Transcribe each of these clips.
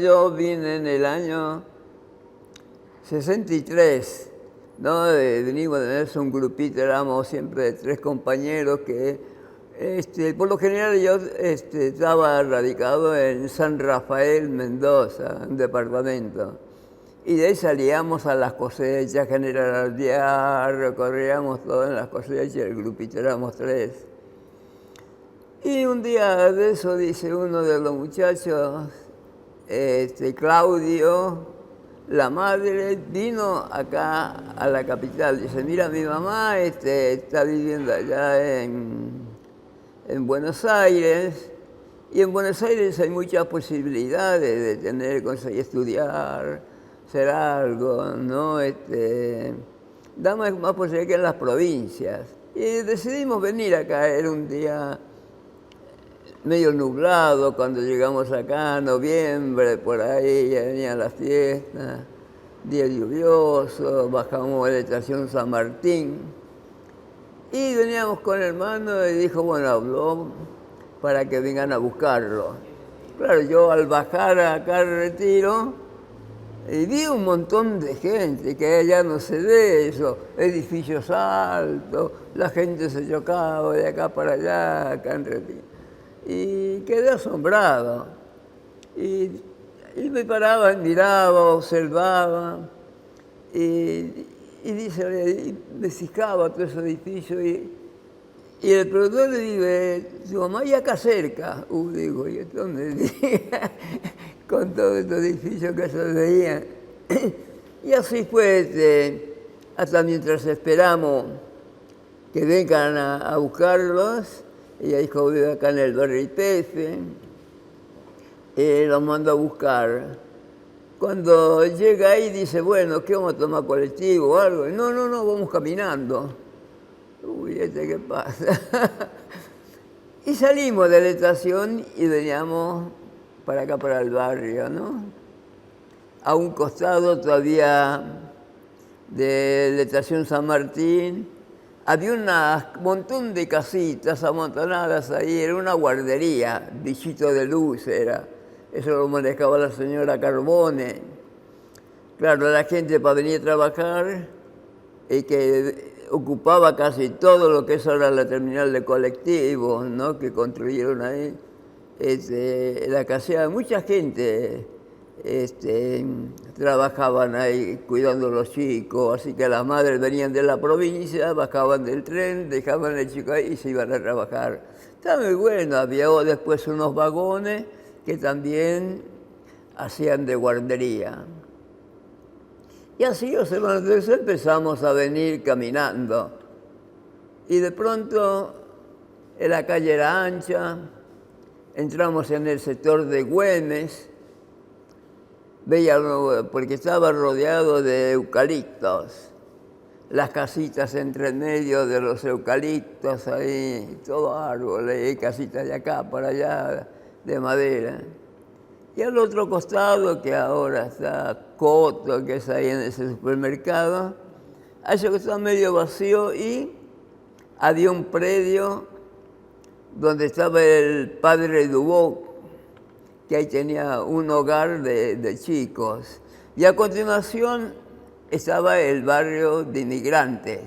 Yo vine en el año 63, ¿no? Venimos de verse un grupito, éramos siempre de 3 compañeros que, por lo general yo estaba radicado en San Rafael, Mendoza, un departamento. Y de ahí salíamos a las cosechas, General Alvear, recorríamos todas las cosechas, el grupito éramos 3. Y un día de eso dice uno de los muchachos, Claudio, la madre, vino acá a la capital. Dice, mira, mi mamá está viviendo allá en Buenos Aires, y en Buenos Aires hay muchas posibilidades de conseguir estudiar, hacer algo, ¿no? Da más posibilidad que en las provincias. Y decidimos venir acá, era un día medio nublado cuando llegamos acá, noviembre, por ahí, ya venían las fiestas, día lluvioso, bajamos a la estación San Martín y veníamos con el hermano y dijo, bueno, habló para que vengan a buscarlo. Claro, yo al bajar acá al Retiro, y vi un montón de gente, que allá no se ve eso, edificios altos, la gente se chocaba de acá para allá, acá en Retiro. Y quedé asombrado. Y me paraba, miraba, observaba, y me fijaba todo ese edificio. Y el productor le dice, su mamá y acá cerca. Digo, ¿y dónde? Con todos estos edificios que se veían. Y así fue, hasta mientras esperamos que vengan a buscarlos. Ella dijo, vive acá en el barrio IPF, los mandó a buscar. Cuando llega ahí dice, bueno, ¿qué vamos a tomar colectivo o algo? No, vamos caminando. Uy, ¿qué pasa? Y salimos de la estación y veníamos para acá, para el barrio, ¿no? A un costado todavía de la estación San Martín, había un montón de casitas amontonadas ahí, era una guardería, bichito de luz era. Eso lo manejaba la señora Carbone. Claro, la gente para venir a trabajar y que ocupaba casi todo lo que es ahora la terminal de colectivos, ¿no? Que construyeron ahí. La casera, mucha gente trabajaban ahí cuidando a los chicos, así que las madres venían de la provincia, bajaban del tren, dejaban al chico ahí y se iban a trabajar. Estaba muy bueno, había después unos vagones que también hacían de guardería. Y así empezamos a venir caminando. Y de pronto la calle era ancha, entramos en el sector de Güemes, porque estaba rodeado de eucaliptos, las casitas entre medio de los eucaliptos, ahí, todo árboles, casitas de acá para allá, de madera. Y al otro costado, que ahora está Coto, que es ahí en ese supermercado, eso que está medio vacío, y había un predio donde estaba el padre Dubó, que ahí tenía un hogar de chicos. Y a continuación estaba el barrio de inmigrantes.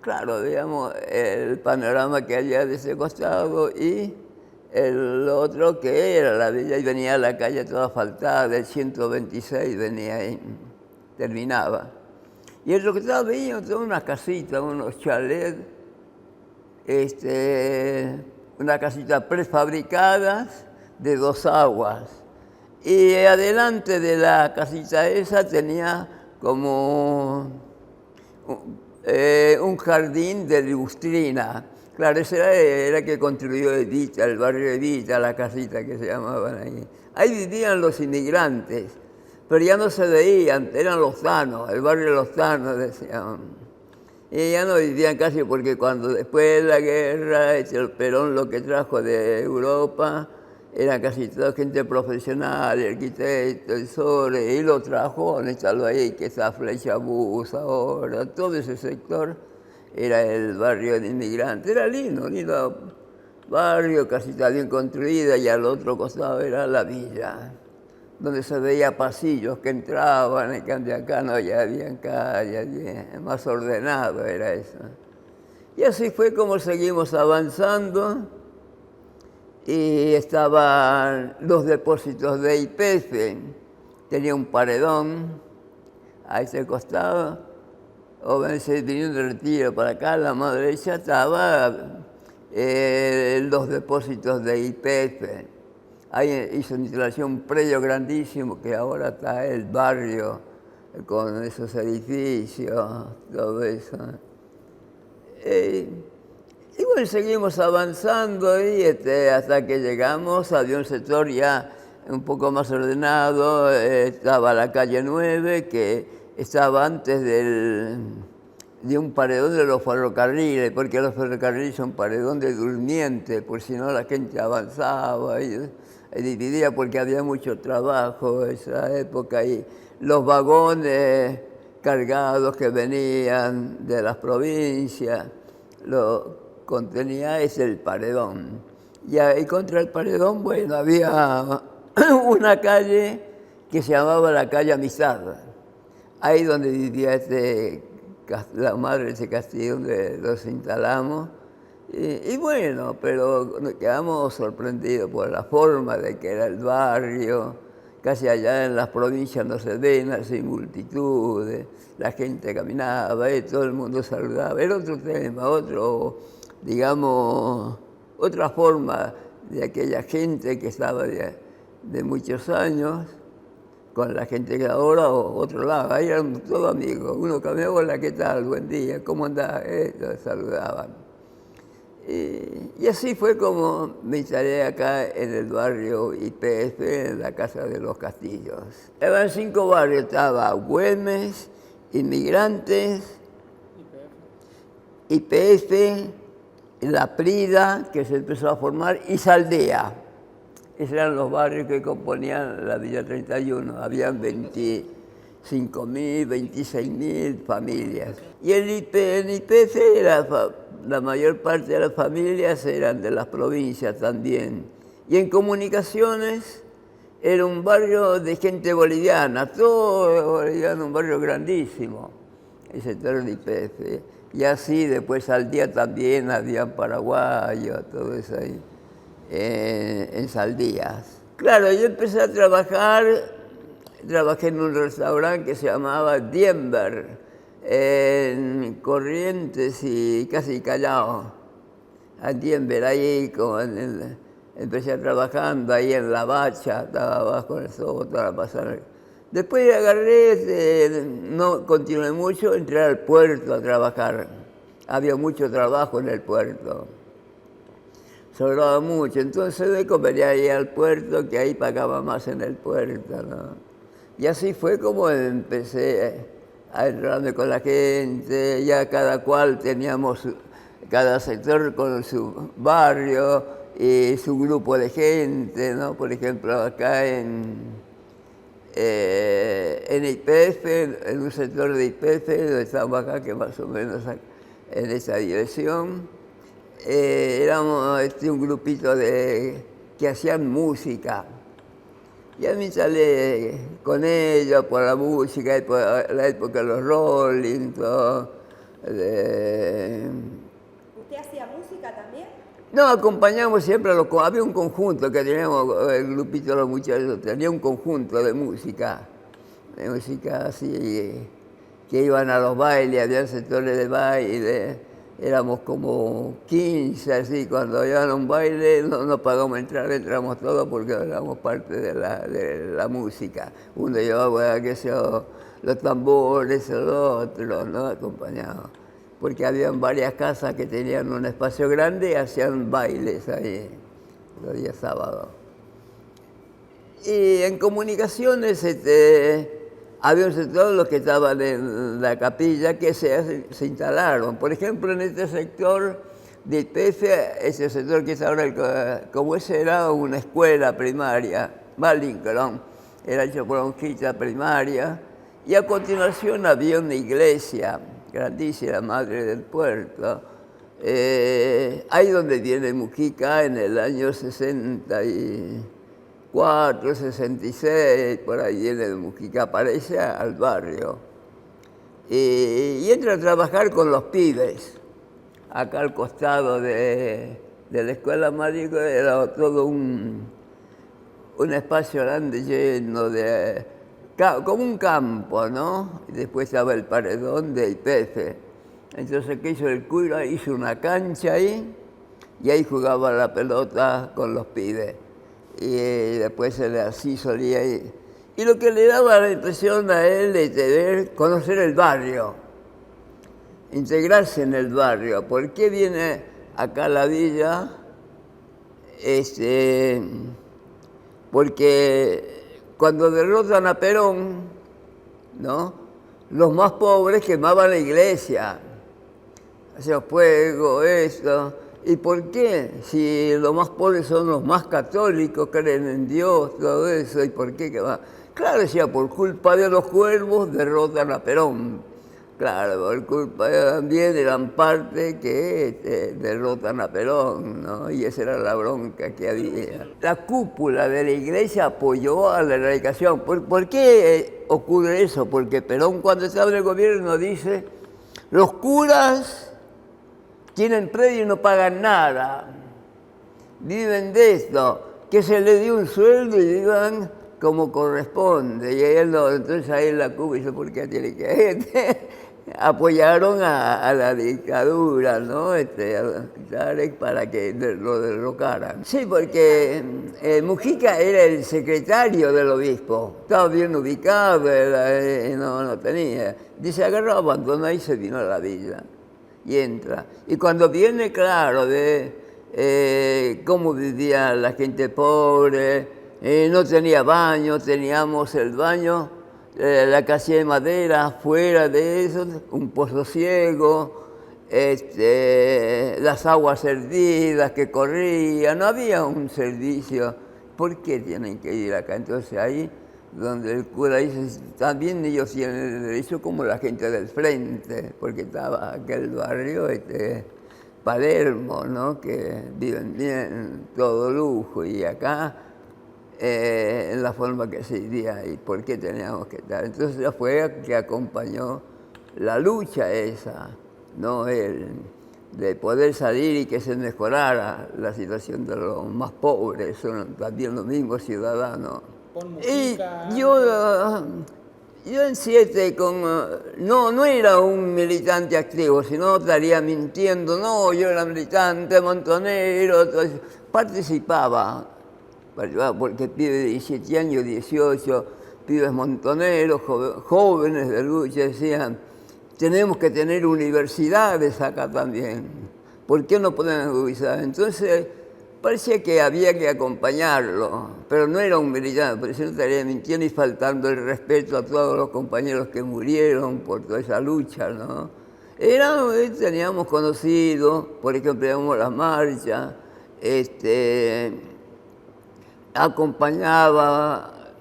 Claro, digamos, el panorama que había de ese costado y el otro que era la villa, y venía la calle toda asfaltada, del 126 venía ahí, terminaba. Y en lo que estaba veía todas unas casitas, unos chalets, unas casitas prefabricadas, de 2 aguas. Y adelante de la casita esa tenía como un jardín de lustrina. Claro, ese era el que construyó Evita, el barrio Evita, la casita que se llamaban ahí. Ahí vivían los inmigrantes, pero ya no se veían, eran lozanos, el barrio Lozano decían. Y ya no vivían casi porque cuando después de la guerra, el Perón lo que trajo de Europa, era casi toda gente profesional, arquitectos, y lo trajo, instaló ahí, que está Flecha Bus ahora, todo ese sector era el barrio de inmigrantes. Era lindo barrio, casita bien construida, y al otro costado era la villa. donde se veía pasillos que entraban, en cambio acá no, ya había calles, más ordenado era eso. Y así fue como seguimos avanzando y estaban los depósitos de YPF, tenía un paredón a ese costado, o viniendo de Retiro para acá, a la mano derecha estaba los depósitos de YPF. Ahí hizo una instalación, un predio grandísimo que ahora está el barrio con esos edificios, todo eso. Y bueno, seguimos avanzando y hasta que llegamos, había un sector ya un poco más ordenado, estaba la calle 9, que estaba antes de un paredón de los ferrocarriles, porque los ferrocarriles son paredón de durmiente, por si no la gente avanzaba y dividía porque había mucho trabajo en esa época y los vagones cargados que venían de las provincias, lo contenía el paredón. Y ahí contra el paredón, bueno, había una calle que se llamaba la calle Amistad, ahí donde vivía la madre de ese castillo donde los instalamos. Y bueno, pero nos quedamos sorprendidos por la forma de que era el barrio. Casi allá en las provincias no se ven así multitudes, la gente caminaba y todo el mundo saludaba. Era otro tema, digamos, otra forma de aquella gente que estaba de muchos años con la gente que ahora o otro lado. Ahí eran todos amigos. Uno caminaba, hola, ¿qué tal? Buen día, ¿cómo andás? Saludaban. Y así fue como me instalé acá en el barrio YPF, en la Casa de los Castillos. Eran 5 barrios, estaba Güemes, Inmigrantes, YPF, La Prida, que se empezó a formar, y Saldea. Esos eran los barrios que componían la Villa 31. Habían 25.000, 26.000 familias. Y en YPF la mayor parte de las familias eran de las provincias también. Y en Comunicaciones era un barrio de gente boliviana, todo boliviano, un barrio grandísimo, el sector de YPF. Y así después Saldía también había paraguayos, todo eso ahí, en Saldías. Claro, yo empecé a trabajé en un restaurante que se llamaba Dienber, en Corrientes y casi Callao, a Dienber, ahí empecé trabajando ahí en La Bacha, estaba abajo en el soto, a pasar. Después agarré, no continué mucho, entré al puerto a trabajar. Había mucho trabajo en el puerto, sobraba mucho, entonces me convenía ir al puerto, que ahí pagaba más en el puerto, ¿no? Y así fue como empecé a entrarme con la gente, ya cada cual teníamos, cada sector con su barrio y su grupo de gente, ¿no? Por ejemplo, acá en YPF, en un sector de YPF, donde estamos acá, que más o menos en esa dirección, éramos un grupito que hacían música. Ya me instalé con ellos por la música, por la época de los Rolling, todo. ¿Usted hacía música también? No, acompañamos siempre había un conjunto que teníamos, el grupito de los muchachos, tenía un conjunto de música así, que iban a los bailes, había sectores de baile. Éramos como 15, así, cuando iban a un baile no nos pagamos entrar, entramos todos porque éramos parte de la música. Uno llevaba, qué sé yo, los tambores, el otro, ¿no? Acompañado. Porque habían varias casas que tenían un espacio grande y hacían bailes ahí, los días sábados. Y en Comunicaciones, había un sector, los que estaban en la capilla, que se instalaron. Por ejemplo, en este sector de YPF, ese sector que es ahora, como ese era una escuela primaria, Lincoln, era hecho por monjita primaria, y a continuación había una iglesia grandísima, Madre del Puerto. Ahí donde viene Mujica en el año 64, 64, 66, por ahí viene de Mujica, aparece al barrio. Y entra a trabajar con los pibes. Acá al costado de la escuela Marico era todo un espacio grande lleno de... como un campo, ¿no? Y después estaba el paredón de IPF. Entonces, ¿qué hizo el cura? Hizo una cancha ahí y ahí jugaba la pelota con los pibes. Y después así solía ir. Y lo que le daba la impresión a él de conocer el barrio, integrarse en el barrio. ¿Por qué viene acá a la villa? Porque cuando derrotan a Perón, ¿no?, los más pobres quemaban la iglesia, hacían fuego, esto. ¿Y por qué? Si los más pobres son los más católicos, creen en Dios, todo eso, ¿y por qué quemaban? Claro, decía, por culpa de los cuervos derrotan a Perón. Claro, por culpa también eran parte que derrotan a Perón, ¿no? Y esa era la bronca que había. La cúpula de la iglesia apoyó a la erradicación. ¿Por qué ocurre eso? Porque Perón, cuando estaba en el gobierno, dice: los curas tienen predio y no pagan nada, viven de esto, que se les dio un sueldo y vivan como corresponde. Y él no, entonces ahí la cúpula dice: ¿por qué tiene que...? Apoyaron a la dictadura, ¿no? Para que lo derrocaran. Sí, porque Mujica era el secretario del obispo, estaba bien ubicado, no tenía. Dice, agarró, abandonó y se vino a la villa. Y entra. Y cuando viene, claro, de cómo vivía la gente pobre, no tenía baño, teníamos el baño, la casilla de madera, fuera de eso, un pozo ciego, las aguas hervidas que corrían, no había un servicio. ¿Por qué tienen que ir acá? Entonces ahí donde el cura dice, también ellos tienen el derecho como la gente del frente, porque estaba aquel barrio, Palermo, ¿no?, que viven bien, todo lujo, y acá en la forma que se vivía y por qué teníamos que estar. Entonces ya fue que acompañó la lucha esa, ¿no?, de poder salir y que se mejorara la situación de los más pobres, son también los mismos ciudadanos. Y yo en 7, no era un militante activo, si no estaría mintiendo. No, yo era militante, montonero, participaba, porque pibes de 17 años, 18, pibes montoneros, jóvenes de lucha, decían, tenemos que tener universidades acá también, ¿por qué no podemos utilizar? Entonces parecía que había que acompañarlo, pero no era un militante, por eso no estaría mintiendo y faltando el respeto a todos los compañeros que murieron por toda esa lucha, ¿no? Teníamos conocido, por ejemplo, íbamos a las marchas, acompañaba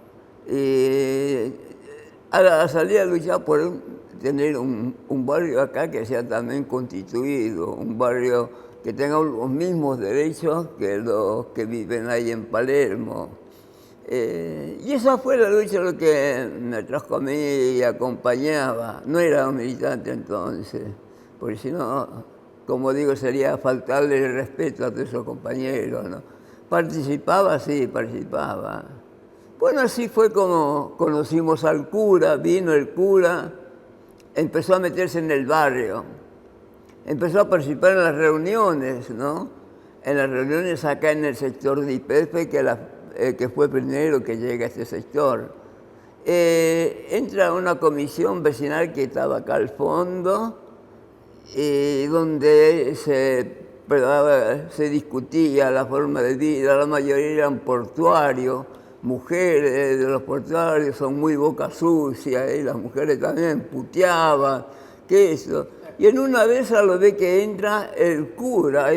a salir a luchar por tener un barrio acá que sea también constituido, un barrio que tenga los mismos derechos que los que viven ahí en Palermo. Y esa fue la lucha lo que me trajo a mí y acompañaba. No era un militante entonces, porque si no, como digo, sería faltarle el respeto a todos esos compañeros, ¿no? Participaba, sí, participaba. Bueno, así fue como conocimos al cura, vino el cura, empezó a meterse en el barrio, empezó a participar en las reuniones, ¿no? En las reuniones acá en el sector de IPF, que fue primero que llega a este sector. Entra una comisión vecinal que estaba acá al fondo, donde se discutía la forma de vida, la mayoría eran portuarios, mujeres de los portuarios son muy boca sucia, y las mujeres también puteaban, que eso. Y en una vez lo ve que entra el cura,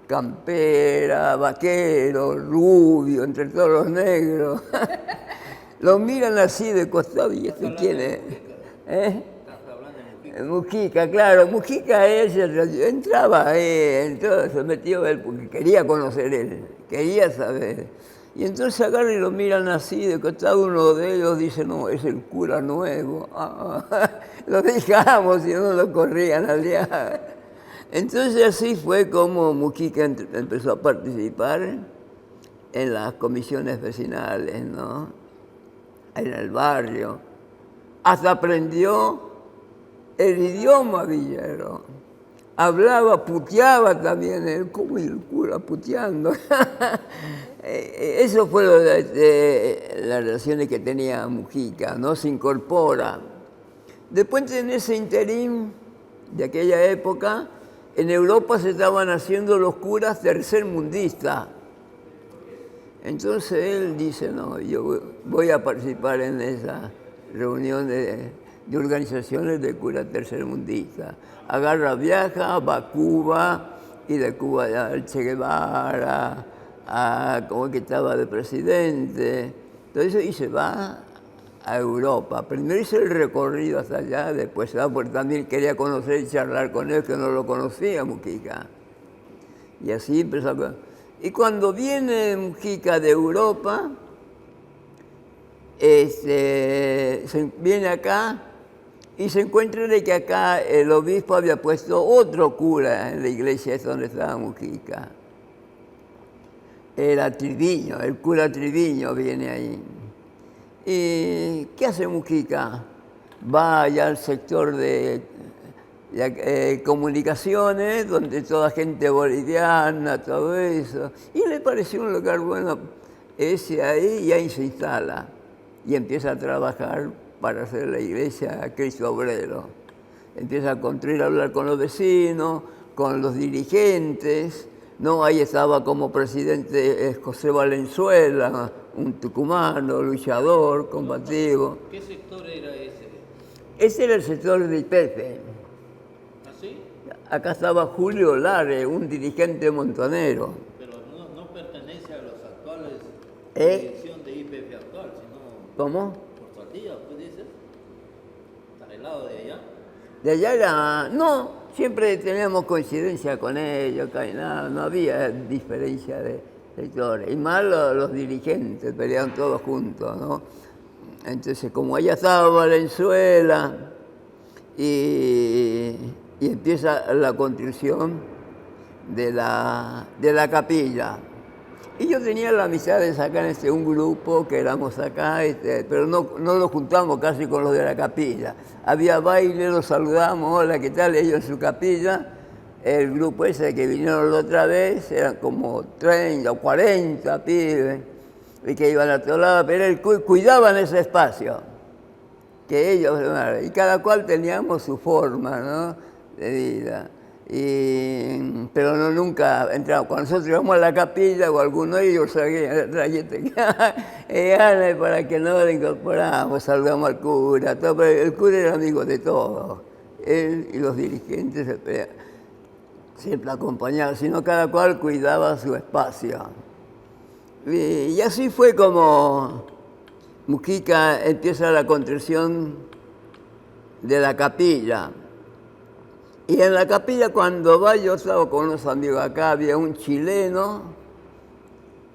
campera, vaquero, rubio, entre todos los negros. Lo miran así de costado y ¿este quién es? Mujica, claro, Mujica entraba entonces se metió él porque quería conocer él, quería saber. Y entonces agarran y lo miran así, de costado uno de ellos dice, no, es el cura nuevo. Lo dejamos y no lo corrían allá. Entonces así fue como Mujica empezó a participar en las comisiones vecinales, ¿no? En el barrio. Hasta aprendió el idioma villero. Hablaba, puteaba también, él, como el cura puteando. Eso fue las relaciones que tenía Mujica, ¿no? Se incorpora. Después en ese interín de aquella época, en Europa se estaban haciendo los curas tercermundistas. Entonces él dice, no, yo voy a participar en esa reunión de organizaciones de curas tercermundistas. Agarra, viaja, va a Cuba, y de Cuba al Che Guevara, como que estaba de presidente. Entonces, y se va a Europa. Primero hizo el recorrido hasta allá, después se va, porque también quería conocer y charlar con él, que no lo conocía Mujica. Y así empezó a... Y cuando viene Mujica de Europa, viene acá y se encuentra de que acá el obispo había puesto otro cura en la iglesia donde estaba Mujica. Era Triviño, el cura Triviño viene ahí. ¿Y qué hace Mujica? Va allá al sector de comunicaciones, donde toda gente boliviana, todo eso. Y le pareció un lugar bueno ese ahí, y ahí se instala. Y empieza a trabajar para hacer la iglesia Cristo Obrero. Empieza a construir, a hablar con los vecinos, con los dirigentes. No, ahí estaba como presidente José Valenzuela, un tucumano, luchador, combativo. ¿Qué sector era ese? Ese era el sector de IPF. ¿Ah, sí? Acá estaba Julio Lare, un dirigente montonero. Pero no pertenece a los actuales dirección de IPF actual, sino... ¿Cómo? Por Saldía, ¿usted dice? ¿Está al lado de allá? De allá era... No, siempre teníamos coincidencia con ellos, no había diferencia de sectores. Y más los dirigentes, peleaban todos juntos, ¿no? Entonces, como allá estaba Valenzuela y empieza la construcción de la capilla. Y yo tenía la amistad de sacar un grupo que éramos acá, pero no lo juntamos casi con los de la capilla. Había baile, los saludamos, hola, ¿qué tal? Ellos en su capilla. El grupo ese que vinieron la otra vez, eran como 30 o 40 pibes, y que iban a todos lados, pero cuidaban ese espacio, que ellos, y cada cual teníamos su forma, ¿no?, de vida. Pero no, nunca entramos. Cuando nosotros íbamos a la capilla o alguno de ellos salía para que no le incorporamos, saludamos al cura, todo, pero el cura era amigo de todos. Él y los dirigentes siempre acompañaban, sino cada cual cuidaba su espacio. Y así fue como Mujica empieza la construcción de la capilla. Y en la capilla, cuando va, yo estaba con unos amigos acá, había un chileno,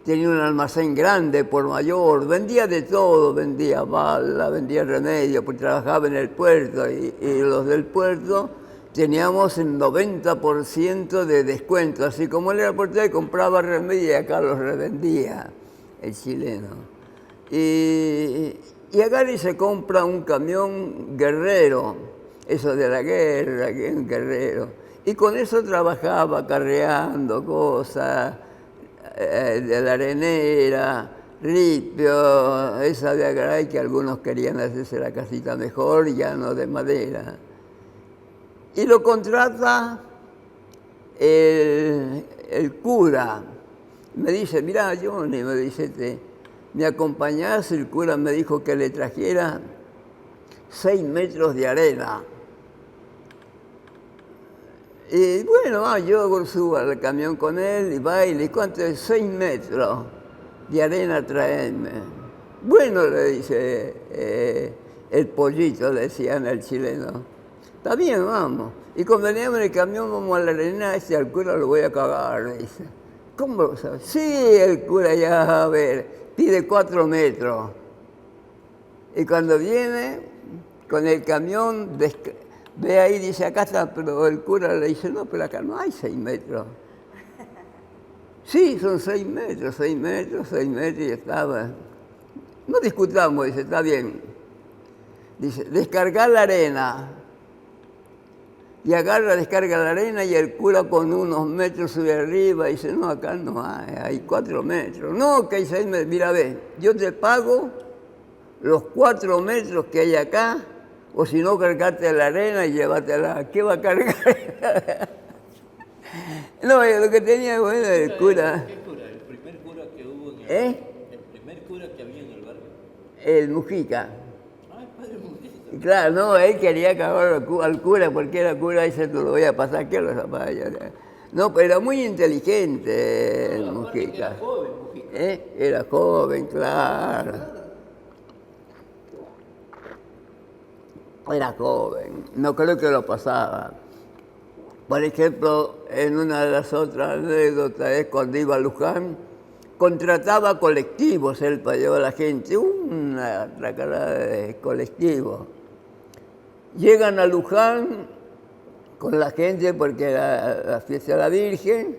tenía un almacén grande por mayor, vendía de todo, vendía bala, vendía remedio, porque trabajaba en el puerto, y los del puerto teníamos el 90% de descuento, así como él era portero, compraba remedio y acá los revendía, el chileno. Y agarra y se compra un camión Guerrero, eso de la guerra, que es un guerrero. Y con eso trabajaba carreando cosas de la arenera, ripio, esa de Agaray, que algunos querían hacerse la casita mejor, ya no de madera. Y lo contrata el cura. Me dice, mirá, Johnny, me dice, ¿me acompañás? El cura me dijo que le trajera 6 metros de arena. Y bueno, yo subo al camión con él y baile. ¿Y cuánto es? 6 metros de arena traerme. Bueno, le dice el pollito, le decían al chileno. Está bien, vamos. Y cuando veníamos en el camión, vamos a la arena, al cura lo voy a cagar, dice. ¿Cómo lo sabes? Sí, el cura ya, a ver, pide 4 metros. Y cuando viene con el camión, ve ahí y dice, acá está, pero el cura le dice, no, pero acá no hay 6 metros. Sí, son 6 metros, 6 metros, 6 metros y estaba. No discutamos, dice, está bien. Dice, descargar la arena. Y agarra, descarga la arena y el cura con unos metros sube arriba y dice, no, acá no hay 4 metros. No, que hay 6 metros. Mira, ve, yo te pago los 4 metros que hay acá, o si no, cargate la arena y llévatela. ¿Qué va a cargar? No, lo que tenía bueno el cura. ¿Qué cura? ¿El primer cura que hubo en el ¿Eh? El primer cura que había en el barrio. El Mujica. Ah, el padre Mujica. Claro, no, él quería acabar al cura porque era cura y dice, tú lo voy a pasar, ¿qué lo zapallas? No, pero era muy inteligente el Mujica. Era joven, Mujica. Era joven, claro. Era joven, no creo que lo pasaba. Por ejemplo, en una de las otras anécdotas es cuando iba a Luján, contrataba colectivos él para llevar a la gente, una atracada de colectivos. Llegan a Luján con la gente porque era la fiesta de la Virgen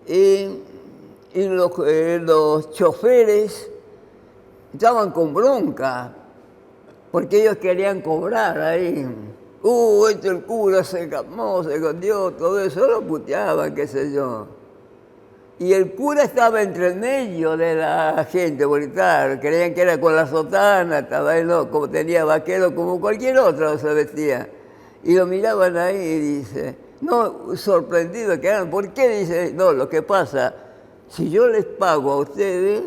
y los choferes estaban con bronca porque ellos querían cobrar ahí. El cura se calmó, se escondió, todo eso lo puteaban, qué sé yo. Y el cura estaba entre el medio de la gente, porque claro, creían que era con la sotana, estaba él, no, como tenía vaquero, como cualquier otro se vestía. Y lo miraban ahí y dice, no, sorprendido que eran, ¿por qué? Dice, no, lo que pasa, si yo les pago a ustedes,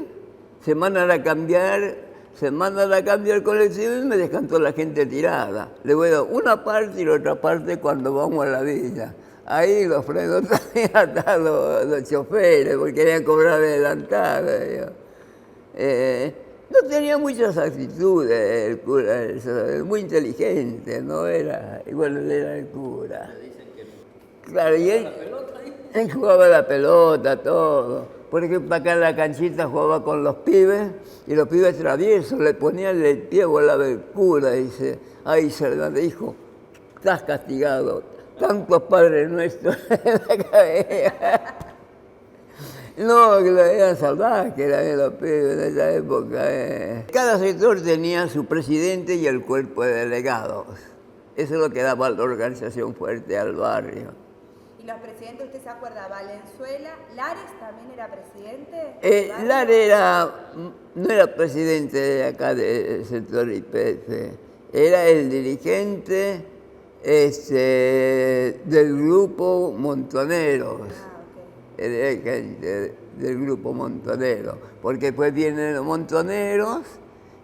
se mandan a cambiar el colectivo y me dejan toda la gente tirada. Le voy a dar una parte y la otra parte cuando vamos a la villa. Ahí los frenos también hasta los choferes, porque querían cobrar adelantado. No tenía muchas actitudes el cura, muy inteligente, no era, igual él era el cura. Claro, y él jugaba la pelota, todo. Por ejemplo, acá en la canchita jugaba con los pibes, y los pibes traviesos le ponían el pie volaba el cura, y dice, ay, Cervantes, hijo, estás castigado, tantos padres nuestros en la cabeza. No, que lo eran salvajes, eran los pibes en esa época. Cada sector tenía su presidente y el cuerpo de delegados. Eso es lo que daba la organización fuerte al barrio. ¿Y los presidentes, usted se acuerda, Valenzuela, Lares también era presidente? Lares no era presidente de acá del sector YPF, era el dirigente del grupo Montoneros. El dirigente del grupo Montoneros, porque después vienen los montoneros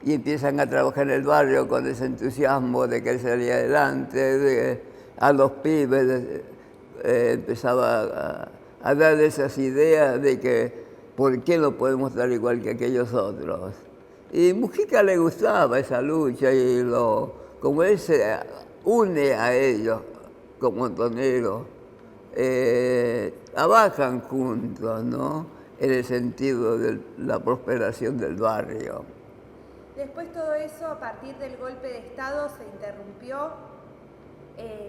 y empiezan a trabajar en el barrio con ese entusiasmo de querer salir adelante, a los pibes empezaba a dar esas ideas de que por qué no podemos estar igual que aquellos otros. Y Mujica le gustaba esa lucha y como él se une a ellos como montoneros, trabajan juntos, ¿no? En el sentido de la prosperación del barrio. Después todo eso, a partir del golpe de Estado, se interrumpió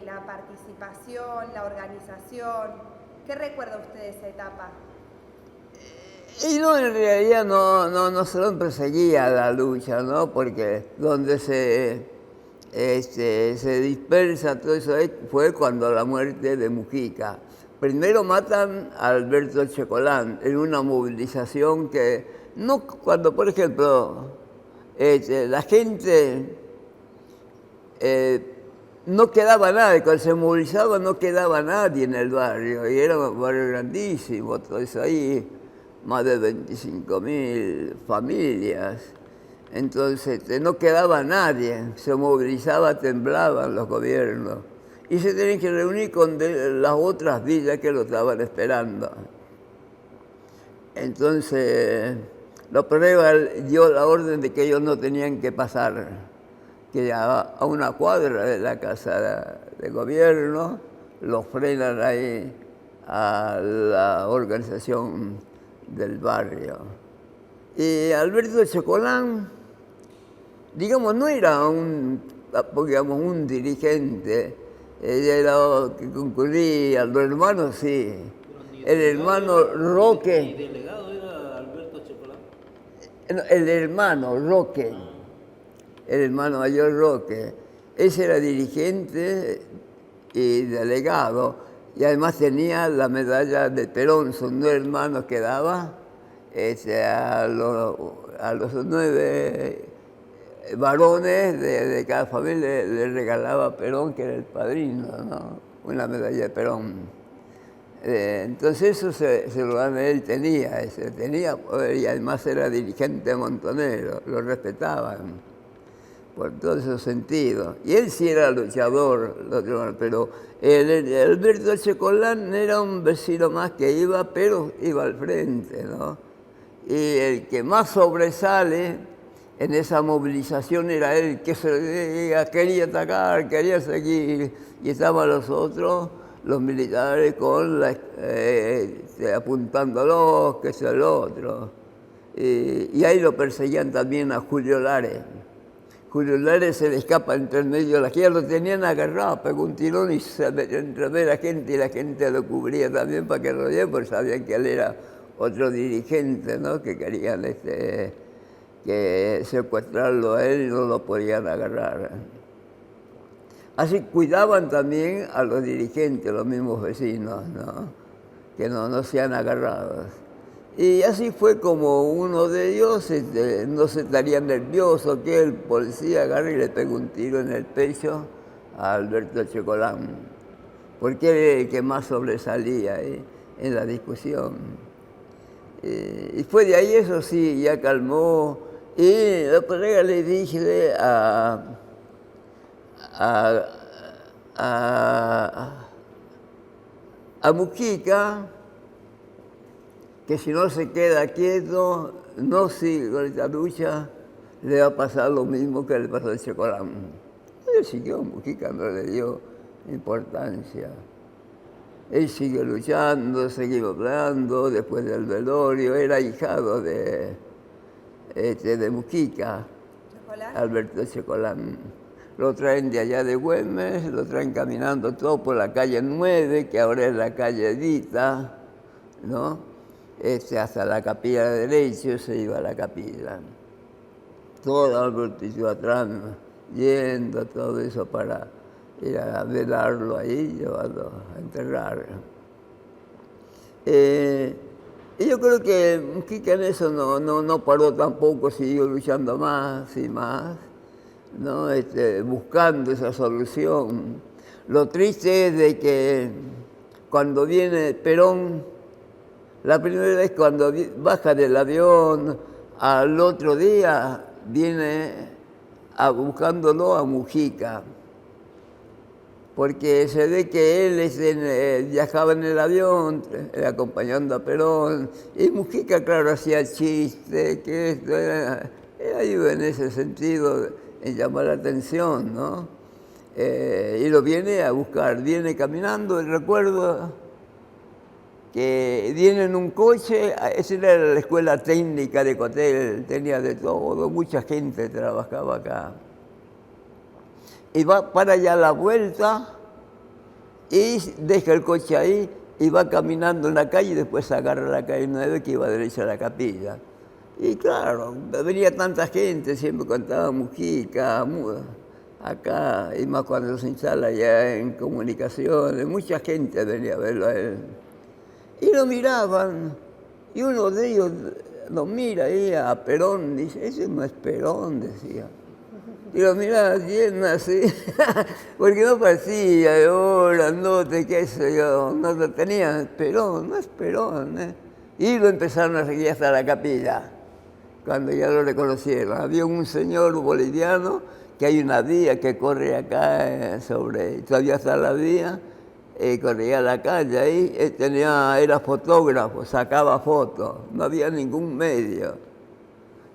la participación, la organización. ¿Qué recuerda usted de esa etapa? Y no, en realidad no solo perseguía la lucha, ¿no? Porque donde se dispersa todo eso fue cuando la muerte de Mujica. Primero matan a Alberto Checolán en una movilización que, no cuando, por ejemplo, la gente no quedaba nadie, cuando se movilizaba no quedaba nadie en el barrio, y era un barrio grandísimo, todo eso ahí, más de 25.000 familias. Entonces no quedaba nadie, se movilizaba, temblaban los gobiernos. Y se tenían que reunir con las otras villas que lo estaban esperando. Entonces, la prueba dio la orden de que ellos no tenían que pasar, que a una cuadra de la casa de gobierno los frenan ahí a la organización del barrio. Y Alberto Chocolán, digamos, no era un dirigente, era que concurría, los hermanos sí. El hermano Roque. ¿Y delegado era Alberto Chocolán? El hermano Roque, el hermano mayor Roque. Ese era dirigente y delegado, y además tenía la medalla de Perón. Son 9 hermanos que daba, a los 9 varones de cada familia le regalaba Perón, que era el padrino, ¿no? Una medalla de Perón. Entonces eso se lo dan, él tenía poder, y además era dirigente montonero, lo respetaban por todos esos sentidos. Y él sí era luchador, pero Alberto Chocolán era un vecino más que iba, pero iba al frente, ¿no? Y el que más sobresale en esa movilización era él, que quería atacar, quería seguir, y estaban los otros, los militares, apuntándolos, que es el otro. Y ahí lo perseguían también a Julio Lares. Julio Lares se le escapa entre el medio de la gente, lo tenían agarrado, pegó un tirón y se metió entre la gente, y la gente lo cubría también para que lo dieran, porque sabían que él era otro dirigente, ¿no? Que querían que secuestrarlo a él y no lo podían agarrar. Así cuidaban también a los dirigentes, los mismos vecinos, ¿no? Que no sean agarrados. Y así fue como uno de ellos no se estaría nervioso, que el policía agarra y le pega un tiro en el pecho a Alberto Chocolán, porque era el que más sobresalía en la discusión. Y fue de ahí, eso sí, ya calmó. Y la colega le dije a Mujica que si no se queda quieto, no sigue con esta lucha, le va a pasar lo mismo que le pasó a Chocolán. Él siguió, Mujica no le dio importancia. Él siguió luchando, siguió hablando, después del velorio, era ahijado de Mujica, ¿Chocolán? Alberto Chocolán. Lo traen de allá de Güemes, lo traen caminando todo por la calle 9, que ahora es la calle Edita, ¿no? Hasta la capilla de derecho se iba a la capilla. Todo Alberto atrás, yendo, todo eso para ir a velarlo ahí, llevarlo a enterrar. Y yo creo que Mujica en eso no paró tampoco, siguió luchando más y más, ¿no? Buscando esa solución. Lo triste es de que cuando viene Perón, la primera vez cuando baja del avión, al otro día viene buscándolo a Mujica, porque se ve que él viajaba en el avión acompañando a Perón, y Mujica, claro, hacía chistes, que esto era ayuda en ese sentido, en llamar la atención, ¿no? Y lo viene a buscar, viene caminando, y recuerdo que viene en un coche, esa era la escuela técnica de Cotel, tenía de todo, mucha gente trabajaba acá. Y va para allá a la vuelta y deja el coche ahí y va caminando en la calle y después agarra la calle 9 que iba derecho a la capilla. Y claro, venía tanta gente, siempre contaba Mujica, acá, y más cuando se instala ya en comunicaciones, mucha gente venía a verlo a él. Y lo miraban, y uno de ellos lo mira ahí a Perón, dice, ese no es Perón, decía. Y lo miraba bien así, porque no parecía, grandote, qué sé yo, no lo tenía, Perón, no es Perón, ¿eh? Y lo empezaron a seguir hasta la capilla, cuando ya lo reconocieron. Había un señor boliviano, que hay una vía que corre acá todavía está la vía, corría a la calle ahí, era fotógrafo, sacaba fotos, no había ningún medio.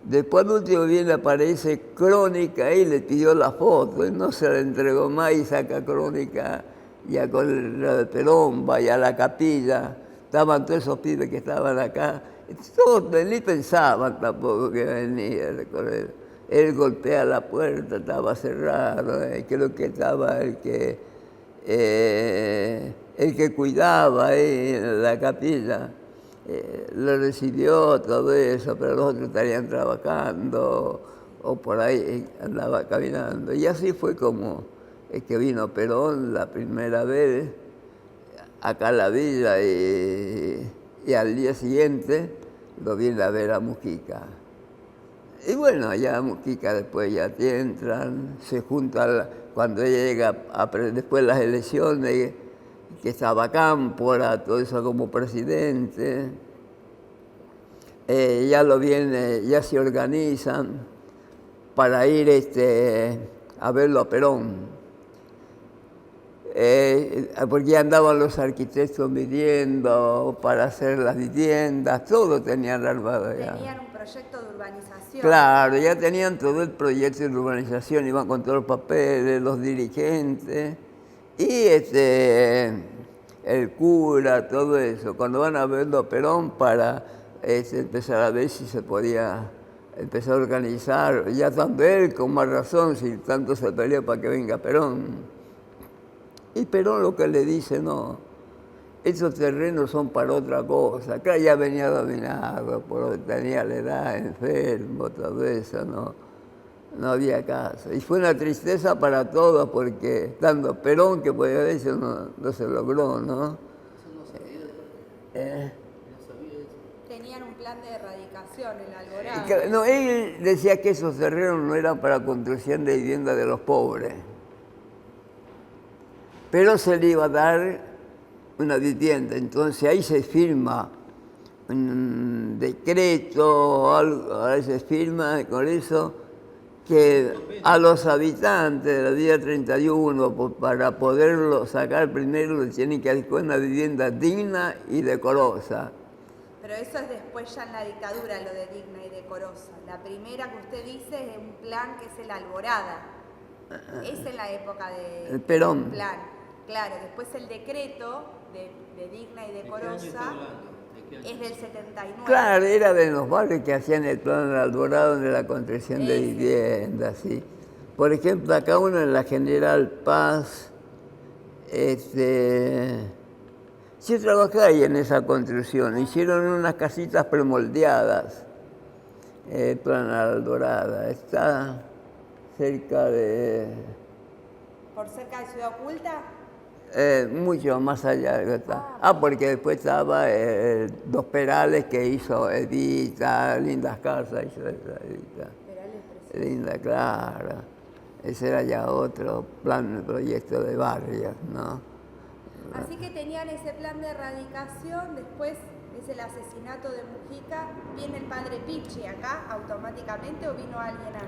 Después al último viene, aparece Crónica y le pidió la foto, y no se la entregó más y saca Crónica ya con lo de Perón, vaya a la capilla, estaban todos esos pibes que estaban acá, todos ni pensaban tampoco que venía. Él golpea la puerta, estaba cerrado, creo que estaba el que cuidaba ahí en la capilla. Lo recibió todo eso, pero los otros estarían trabajando o por ahí andaba caminando. Y así fue como que vino Perón la primera vez acá a la villa y al día siguiente lo viene a ver a Mujica. Y bueno, allá a Mujica después ya te entran, se juntan, cuando ella llega después de las elecciones, que estaba Cámpora, todo eso como presidente, ya se organizan para ir a verlo a Perón. Porque ya andaban los arquitectos midiendo para hacer las viviendas, todo tenían armado ya. Tenían un proyecto de urbanización. Claro, ya tenían todo el proyecto de urbanización, iban con todos los papeles, los dirigentes y el cura, todo eso. Cuando van a verlo a Perón para empezar a ver si se podía empezar a organizar, ya tanto él con más razón, si tanto se peleó para que venga Perón. Y Perón lo que le dice, no, esos terrenos son para otra cosa. Acá ya venía dominado, tenía la edad, enfermo, todo eso, no había caso. Y fue una tristeza para todos, porque estando Perón, que podía haber eso no se logró, ¿no? Eso no sabía. No sabía eso. Tenían un plan de erradicación en Alborada. No, él decía que esos terrenos no eran para construcción de vivienda de los pobres. Pero se le iba a dar una vivienda. Entonces ahí se firma un decreto, ahí se firma con eso, que a los habitantes de la Villa 31, para poderlo sacar primero, le tienen que dar una vivienda digna y decorosa. Pero eso es después ya en la dictadura, lo de digna y decorosa. La primera que usted dice es un plan que es el Alborada. Es en la época de Perón. Plan. Claro, después el decreto de digna y decorosa es del 79. Claro, era de los barrios que hacían el plan del Alborada de la construcción de viviendas, sí. Por ejemplo, acá uno en la General Paz, yo trabajé ahí en esa construcción, hicieron unas casitas premoldeadas, el plan Alborada, está cerca de... ¿Por cerca de Ciudad Oculta? Mucho más allá. Porque después estaba Dos Perales que hizo Evita, lindas casas, hizo esa Evita. Linda, claro. Ese era ya otro plan, proyecto de barrios, ¿no? Así que tenían ese plan de erradicación, después es el asesinato de Mujica. ¿Viene el padre Pichi acá automáticamente o vino alguien antes?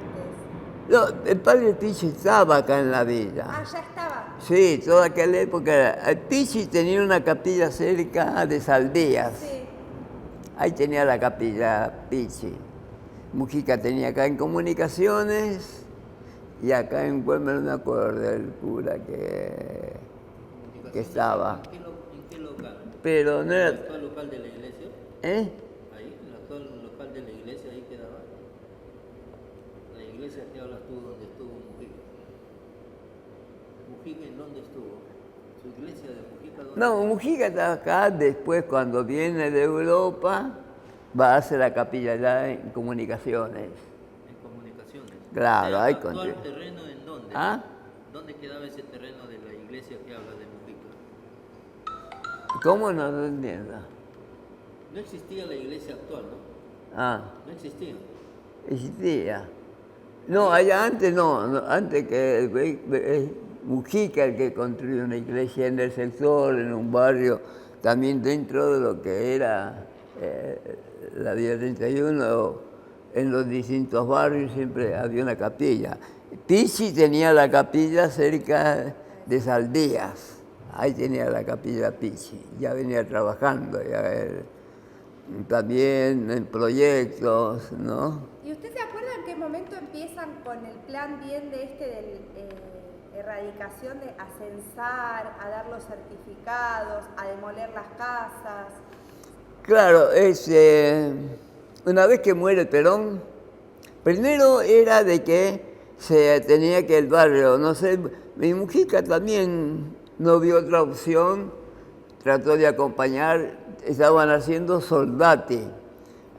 No, el padre Pichi estaba acá en la villa. Ah, ya estaba. Sí, toda aquella época. El Pichi tenía una capilla cerca de Saldías. Sí. Ahí tenía la capilla Pichi. Mujica tenía acá en Comunicaciones y acá en Güemes, no me acuerdo del cura que estaba. ¿En qué local? Pero no era... ¿El actual local de la iglesia? ¿Eh? Ahí, el actual local de la iglesia, ahí quedaba. La iglesia que hablas tú, donde estuvo Mujica. ¿Mujica en dónde estuvo? ¿Su iglesia de Mujica dónde? No, Mujica estaba acá, después cuando viene de Europa va a hacer la capilla allá en Comunicaciones. En Comunicaciones. Claro, ¿El hay actual terreno en dónde? ¿Ah? ¿Dónde quedaba ese terreno de la iglesia que habla de Mujica? ¿Cómo? No entiendo. No existía la iglesia actual, ¿no? Ah, No existía. existía. No, allá antes antes que Mujica el que construyó una iglesia en el sector, en un barrio, también dentro de lo que era la Villa 31, en los distintos barrios siempre había una capilla. Pichi tenía la capilla cerca de Saldías, ahí tenía la capilla Pichi, ya venía trabajando ya también en proyectos, ¿no? ¿Y usted se acuerda en qué momento empiezan con el plan bien de erradicación a censar, a dar los certificados, a demoler las casas. Claro, una vez que muere Perón, primero era de que se tenía que el barrio, no sé, mi Mujica también no vio otra opción, trató de acompañar, estaban haciendo Soldati,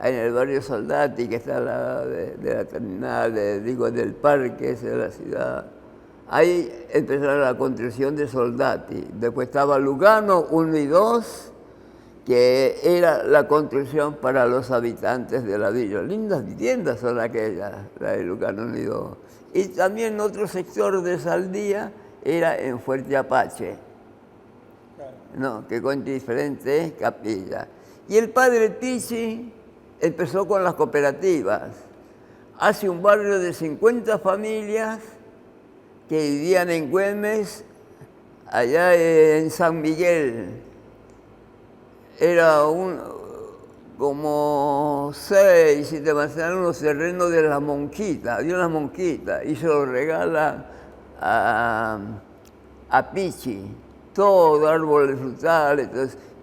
en el barrio Soldati, que está al lado de la terminal, del parque, ese de la ciudad. Ahí empezaron la construcción de Soldati. Después estaba Lugano 1 y 2, que era la construcción para los habitantes de la villa. Lindas viviendas son aquellas, la de Lugano 1 y 2. Y también otro sector de Saldía era en Fuerte Apache, ¿no? Que con diferentes capillas. Y el padre Pichi empezó con las cooperativas. Hace un barrio de 50 familias que vivían en Güemes, allá en San Miguel. Era como 6, 7 manzanas, unos terrenos de la Monquita, de una monquita, y se lo regala a Pichi, todo, árboles frutales,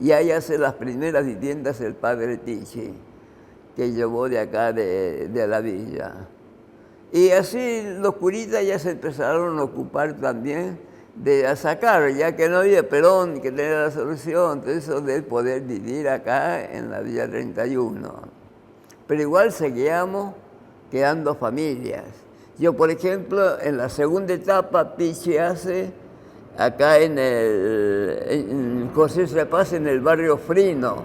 y ahí hace las primeras viviendas el padre Pichi, que llevó de acá de la villa. Y así los curitas ya se empezaron a ocupar también a sacar, ya que no había Perón, que tenía la solución, todo eso de poder vivir acá en la Villa 31. Pero igual seguíamos quedando familias. Yo, por ejemplo, en la segunda etapa, Pichi hace acá en José Cepaz, en el barrio Frino,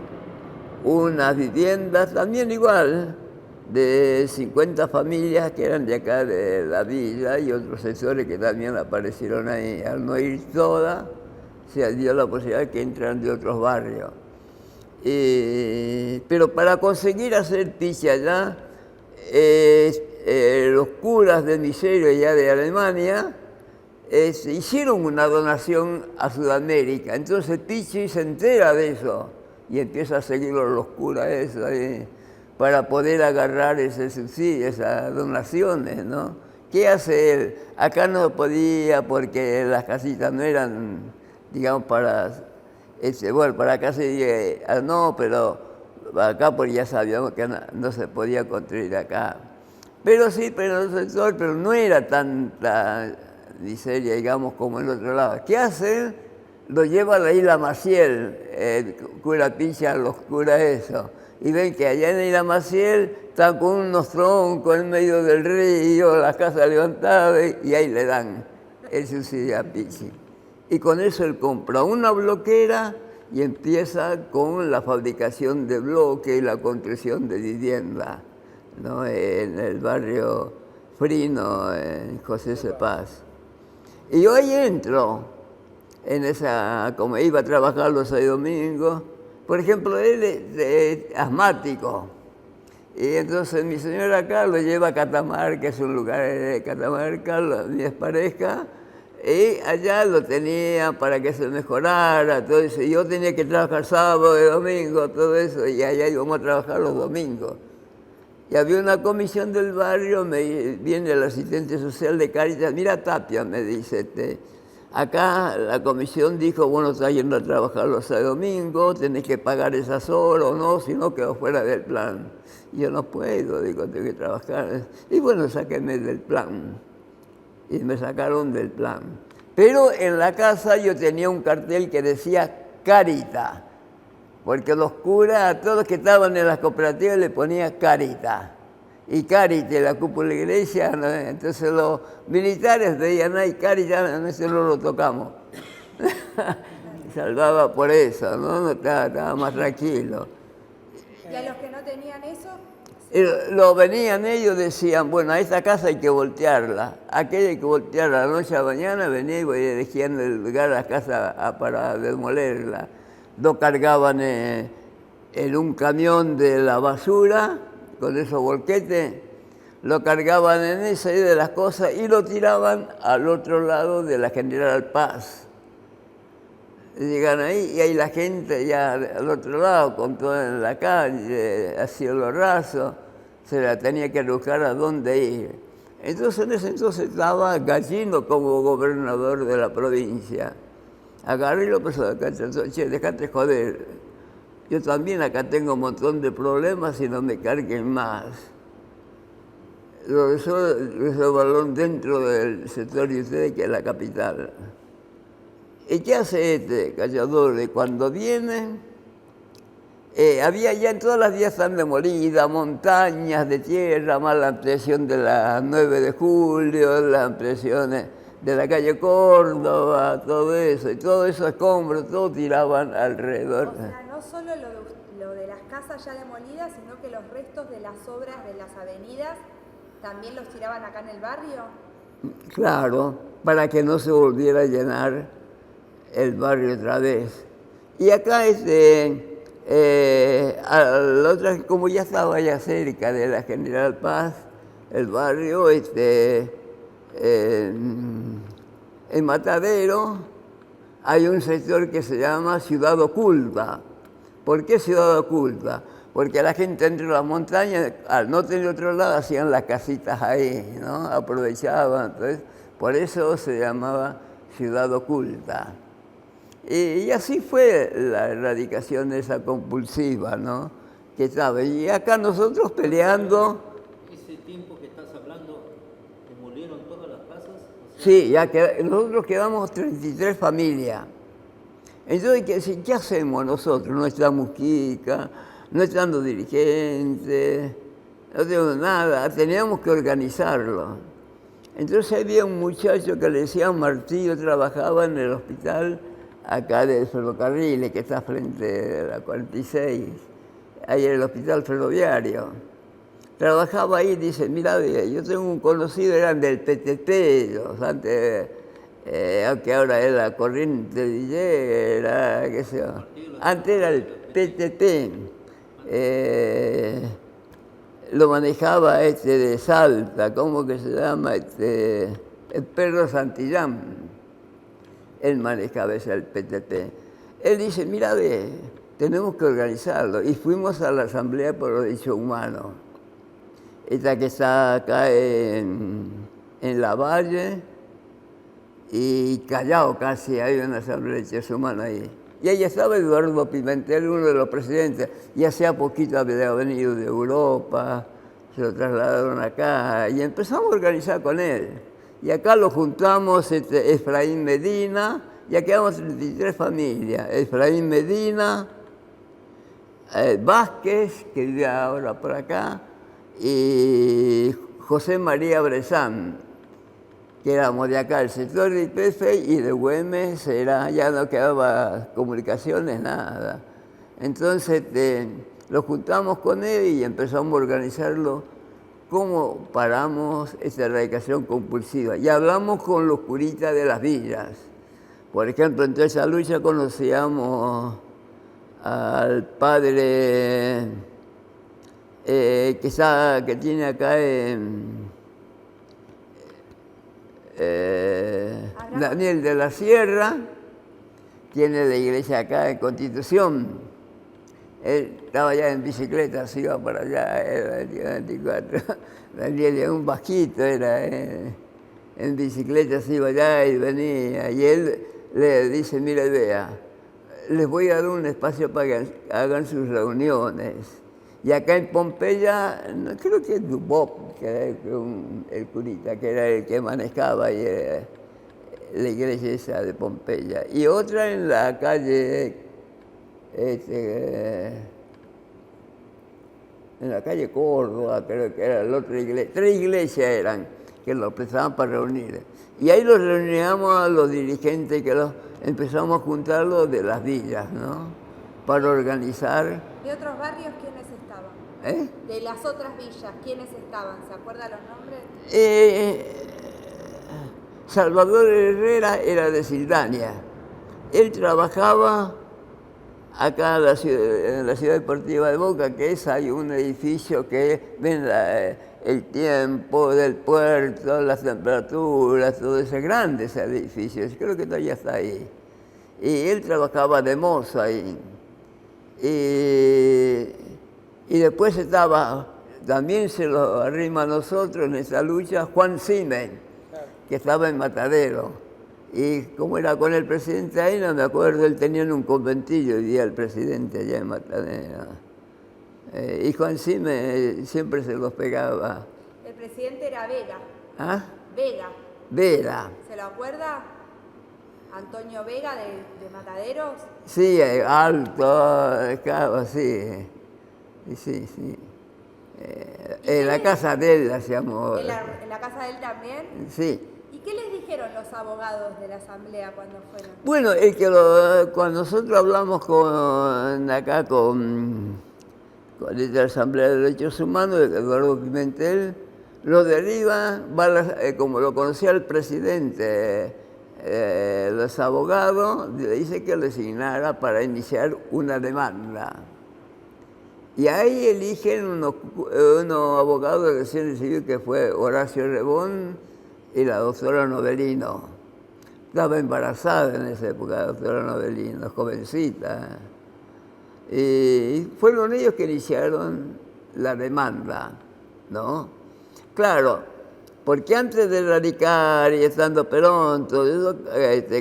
unas viviendas también igual, de 50 familias que eran de acá de la villa y otros sectores que también aparecieron ahí. Al no ir todas, se dio la posibilidad de que entran de otros barrios. Pero para conseguir hacer Pichi allá, los curas de miseria ya de Alemania hicieron una donación a Sudamérica. Entonces Pichi se entera de eso y empieza a seguirlo los curas eso ahí, para poder agarrar ese subsidio, esas donaciones, ¿no? ¿Qué hace él? Acá no podía porque las casitas no eran, digamos, para acá se dice, no, pero acá porque ya sabíamos que no se podía construir acá. Pero sí, pero no era tanta miseria, digamos, como en otro lado. ¿Qué hace él? Lo lleva a la isla Maciel, cura Pichi a los curas eso. Y ven que allá en Isla Maciel están con unos troncos en medio del río, las casas levantadas, y ahí le dan el subsidio a Pichi. Y con eso él compra una bloquera y empieza con la fabricación de bloques y la construcción de vivienda, ¿no? En el barrio Frino, en José Cepaz. Y yo ahí entro, en esa, como iba a trabajar los 6 domingos. Por ejemplo, él es asmático, y entonces mi señora acá lo lleva a Catamarca, que es un lugar de Catamarca, mi expareja, y allá lo tenía para que se mejorara, todo eso. Y yo tenía que trabajar sábado y domingo, todo eso, y allá íbamos a trabajar los domingos. Y había una comisión del barrio, viene el asistente social de Cáritas, mira Tapia, me dice, acá la comisión dijo, bueno, estás yendo a trabajar los domingos, tenés que pagar esas horas o no, si no quedo fuera del plan. Y yo no puedo, digo, tengo que trabajar. Y bueno, sáquenme del plan. Y me sacaron del plan. Pero en la casa yo tenía un cartel que decía Carita, porque los curas, a todos que estaban en las cooperativas, le ponía Carita. Y Carita, la cúpula de la iglesia, ¿no? Entonces los militares veían ahí Carita, ese no lo tocamos. Salvaba por eso, ¿no? Estaba más tranquilo. ¿Y a los que no tenían eso? Lo venían ellos, decían, bueno, a esta casa hay que voltearla, aquella hay que voltearla la noche a la mañana, venía y elegían el lugar a la casa para demolerla. Lo cargaban en un camión de la basura, con esos volquetes, lo cargaban en esa y de las cosas y lo tiraban al otro lado de la General Paz. Llegan ahí y hay la gente ya al otro lado, con todo en la calle, a cielo raso, se la tenía que buscar a dónde ir. Entonces en ese entonces estaba Gallino como gobernador de la provincia. Agarré y lo pasó de acá, che, dejate joder. Yo también acá tengo un montón de problemas y no me carguen más. Lo dejó balón dentro del sector de ustedes, que es la capital. ¿Y qué hace este Calladores? Cuando viene, había ya en todas las vías están demolidas, montañas de tierra, más la ampliación de la 9 de julio, las ampliaciones de la calle Córdoba, todo eso, y todo eso escombros, todo tiraban alrededor. O sea, no solo lo de las casas ya demolidas, sino que los restos de las obras de las avenidas también los tiraban acá en el barrio. Claro, para que no se volviera a llenar el barrio otra vez. Y acá a la otra, como ya estaba ya cerca de la General Paz, el barrio, en Matadero, hay un sector que se llama Ciudad Oculta. ¿Por qué Ciudad Oculta? Porque la gente entre las montañas, al no tener otro lado, hacían las casitas ahí, ¿no? Aprovechaban, entonces, por eso se llamaba Ciudad Oculta. Y así fue la erradicación esa compulsiva, ¿no? Que estaba. Y acá nosotros peleando. Ese tiempo que estás hablando, ¿demolieron todas las casas? O sea, Sí, nosotros quedamos 33 familias. Entonces, ¿qué hacemos nosotros? No está Mujica, no están los dirigentes, no tenemos nada, teníamos que organizarlo. Entonces había un muchacho que le decían Martillo, trabajaba en el hospital acá del ferrocarril, que está frente a la 46, ahí en el hospital ferroviario. Trabajaba ahí y dice, mira, yo tengo un conocido, eran del PTT, ellos, antes, aunque ahora es la corriente de Villera, qué sé yo. Antes era el PTT, lo manejaba de Salta, ¿cómo que se llama? El Perro Santillán. Él manejaba el PTT. Él dice, mira, tenemos que organizarlo. Y fuimos a la Asamblea por los Derechos Humanos. Esta que está acá en La Valle y Callao casi, hay una Asamblea de Derechos Humanos ahí. Y ahí estaba Eduardo Pimentel, uno de los presidentes. Y hacía poquito había venido de Europa, se lo trasladaron acá y empezamos a organizar con él. Y acá lo juntamos Efraín Medina, ya quedamos 33 familias. Efraín Medina, Vázquez, que vive ahora por acá, y José María Brezán, que éramos de acá, el sector de IPF, y de Güemes ya no quedaba comunicaciones, nada. Entonces lo juntamos con él y empezamos a organizarlo. ¿Cómo paramos esta erradicación compulsiva? Y hablamos con los curitas de las villas. Por ejemplo, en toda esa lucha conocíamos al padre que tiene acá Daniel de la Sierra, tiene la iglesia acá en Constitución. Él estaba ya en bicicleta, se iba para allá, era el día 24. Daniel era un bajito, era en bicicleta, se iba allá y venía. Y él le dice, mire, vea, les voy a dar un espacio para que hagan sus reuniones. Y acá en Pompeya, creo que es Dubop, que era el curita, que era el que manejaba ahí, la iglesia esa de Pompeya. Y otra en la calle... en la calle Córdoba, creo que era la otra iglesia, 3 iglesias eran, que los prestaban para reunir. Y ahí los reuníamos a los dirigentes, empezamos a juntarlos de las villas, ¿no? Para organizar. ¿De otros barrios quiénes estaban? De las otras villas, ¿quiénes estaban? ¿Se acuerdan los nombres? Salvador Herrera era de Sildania. Él trabajaba acá en la ciudad deportiva de Boca, hay un edificio que ven el tiempo del puerto, las temperaturas, todo ese grande ese edificio, creo que todavía está ahí. Y él trabajaba de mozo ahí. Y después también se lo arrima a nosotros en esa lucha Juan Simen, que estaba en Matadero. Y como era con el presidente ahí, no me acuerdo, él tenía en un conventillo, vivía el presidente allá en Matadero. Y Juan Simen siempre se los pegaba. El presidente era Vega. ¿Ah? Vega. Vera. ¿Se lo acuerda? Antonio Vega de Mataderos. Sí, alto, claro, sí. Sí, sí. En la casa de él la llamó. ¿En la casa de él también? Sí. ¿Y qué les dijeron los abogados de la asamblea cuando fueron? Bueno, cuando nosotros hablamos acá con la Asamblea de Derechos Humanos, Eduardo Pimentel, lo deriva, como lo conocía el presidente, los abogados, le dice que lo designara para iniciar una demanda. Y ahí eligen unos abogados de acción civil, que fue Horacio Rebón y la doctora Novelino. Estaba embarazada en esa época la doctora Novelino, jovencita. Y fueron ellos que iniciaron la demanda, ¿no? Claro, porque antes de radicar y estando Perón, todo eso,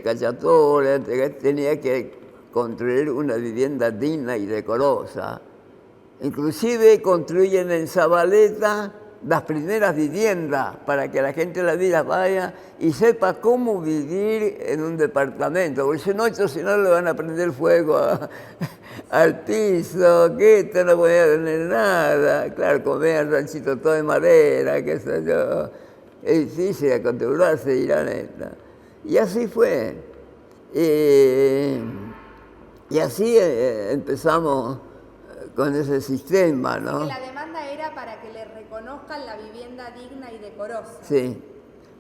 Cacciatore, tenía que construir una vivienda digna y decorosa. Inclusive construyen en Zabaleta las primeras viviendas para que la gente de la vida vaya y sepa cómo vivir en un departamento, porque si no le van a prender fuego al piso, que esto no podía tener nada. Claro, comían ranchito todo de madera, qué sé yo. Es difícil acostumbrarse, dirán esta. Y así fue. Y así empezamos con ese sistema, ¿no? Así que la demanda era para que le reconozcan la vivienda digna y decorosa. Sí.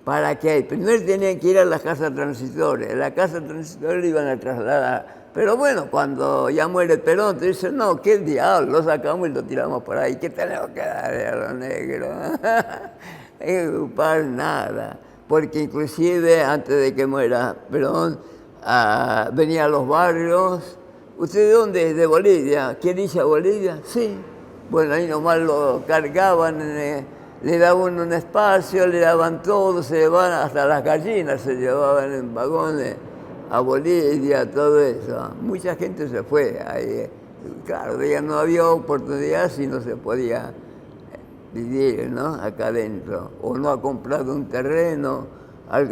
¿Para qué? Primero tenían que ir a la casa transitoria. La casa transitoria le iban a trasladar. Pero bueno, cuando ya muere Perón, te dicen, no, ¿qué diablo? Lo sacamos y lo tiramos por ahí. ¿Qué tenemos que darle a los negros? Ocupar nada. Porque inclusive antes de que muera Perón, venía a los barrios. ¿Usted de dónde es? ¿De Bolivia? ¿Quién dice a Bolivia? Sí. Bueno, ahí nomás lo cargaban, le daban un espacio, le daban todo, se llevaban hasta las gallinas, se llevaban en vagones a Bolivia, todo eso. Mucha gente se fue ahí. Claro, ya no había oportunidad si no se podía vivir, ¿no? Acá adentro. O no ha comprado un terreno, al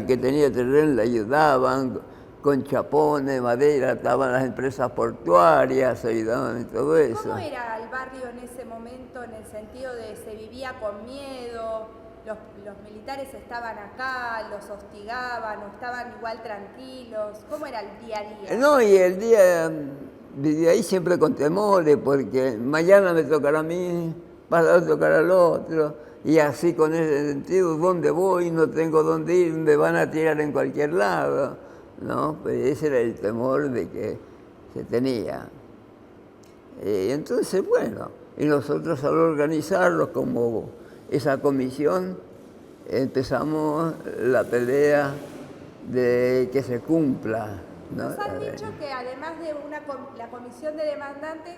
que tenía terreno le ayudaban con chapones, madera, estaban las empresas portuarias, ayudaban y todo eso. ¿Cómo era el barrio en ese momento en el sentido de se vivía con miedo, los militares estaban acá, los hostigaban o estaban igual tranquilos? ¿Cómo era el día a día? No, y el día vivía ahí siempre con temores, porque mañana me tocará a mí, pasado tocará al otro, y así con ese sentido, ¿dónde voy? No tengo dónde ir, me van a tirar en cualquier lado. ¿No? Pues ese era el temor de que se tenía. Entonces, bueno, y nosotros al organizarlos como esa comisión, empezamos la pelea de que se cumpla, ¿no? Nos han dicho que además de la comisión de demandantes,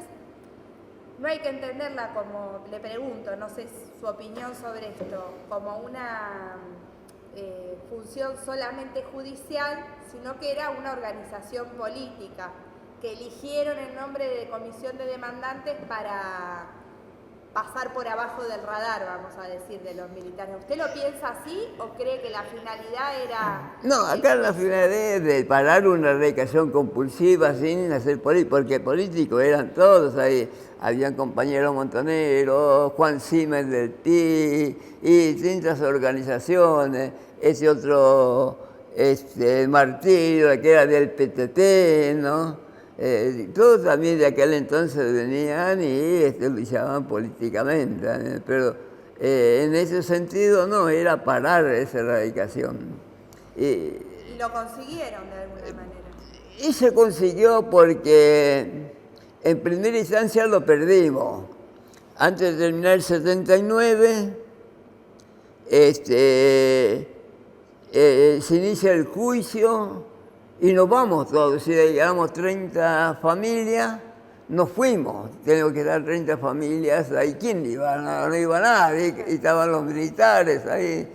no hay que entenderla como, le pregunto, no sé su opinión sobre esto, como una función solamente judicial, sino que era una organización política que eligieron el nombre de comisión de demandantes para pasar por abajo del radar, vamos a decir, de los militares. ¿Usted lo piensa así o cree que la finalidad era...? No, acá la finalidad es de parar una erradicación compulsiva sin hacer política, porque políticos eran todos ahí. Habían compañeros montoneros, Juan Siemens del PI y distintas organizaciones, ese otro Martillo, que era del PTT, ¿no? Todos también de aquel entonces venían y luchaban políticamente, pero en ese sentido no, era parar esa erradicación. Y lo consiguieron de alguna manera. Y se consiguió porque en primera instancia lo perdimos. Antes de terminar el 79, se inicia el juicio y nos vamos todos. Si llegamos 30 familias, nos fuimos, tenemos que estar 30 familias, ahí quién iba, no iba nadie, y estaban los militares ahí,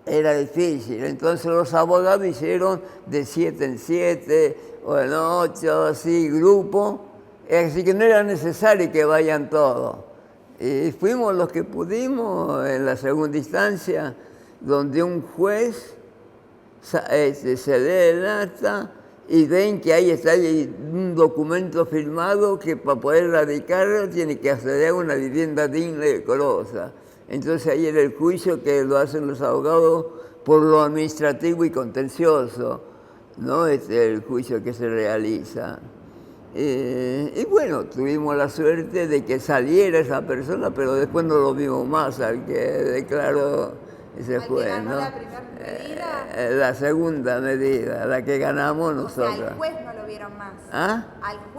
era difícil. Entonces los abogados hicieron de 7 en 7, o en 8, así, grupo, así que no era necesario que vayan todos. Y fuimos los que pudimos en la segunda instancia, donde un juez se lee el acta y ven que ahí está un documento firmado que para poder radicarlo tiene que acceder a una vivienda digna y decorosa. Entonces ahí era el juicio que lo hacen los abogados por lo administrativo y contencioso, ¿no? Es el juicio que se realiza. Y bueno, tuvimos la suerte de que saliera esa persona, pero después no lo vimos más al que declaró ese juez, ¿Al que ganó ¿no? la primera medida? La segunda medida, la que ganamos nosotros. O sea, al juez no lo vieron más. ¿Ah?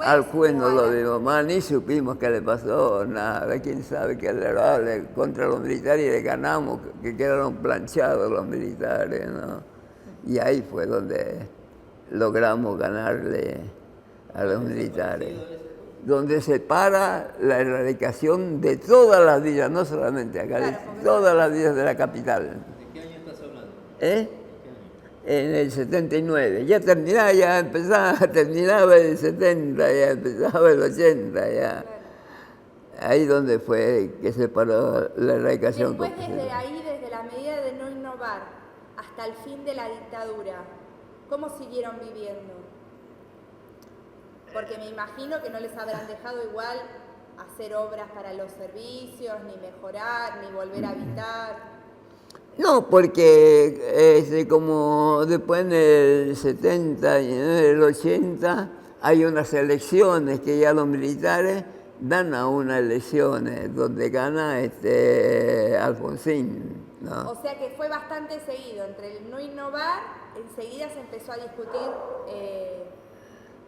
Al juez no lo vimos más, ni supimos qué le pasó, nada. Quién sabe qué le era contra los militares y le ganamos, que quedaron planchados los militares, ¿no? Y ahí fue donde logramos ganarle a los militares, donde se para la erradicación de todas las villas, no solamente acá, de todas las villas de la capital. ¿De qué año estás hablando? ¿Eh? En el 79, ya terminaba, terminaba el 70, ya empezaba el 80, ya. Ahí donde fue que se paró la erradicación. Después desde ahí, desde la medida de no innovar hasta el fin de la dictadura, ¿cómo siguieron viviendo? Porque me imagino que no les habrán dejado igual hacer obras para los servicios, ni mejorar, ni volver a habitar. No, porque como después en el 70 y en el 80 hay unas elecciones que ya los militares dan a unas elecciones donde gana Alfonsín, ¿no? O sea que fue bastante seguido. Entre el no innovar, enseguida se empezó a discutir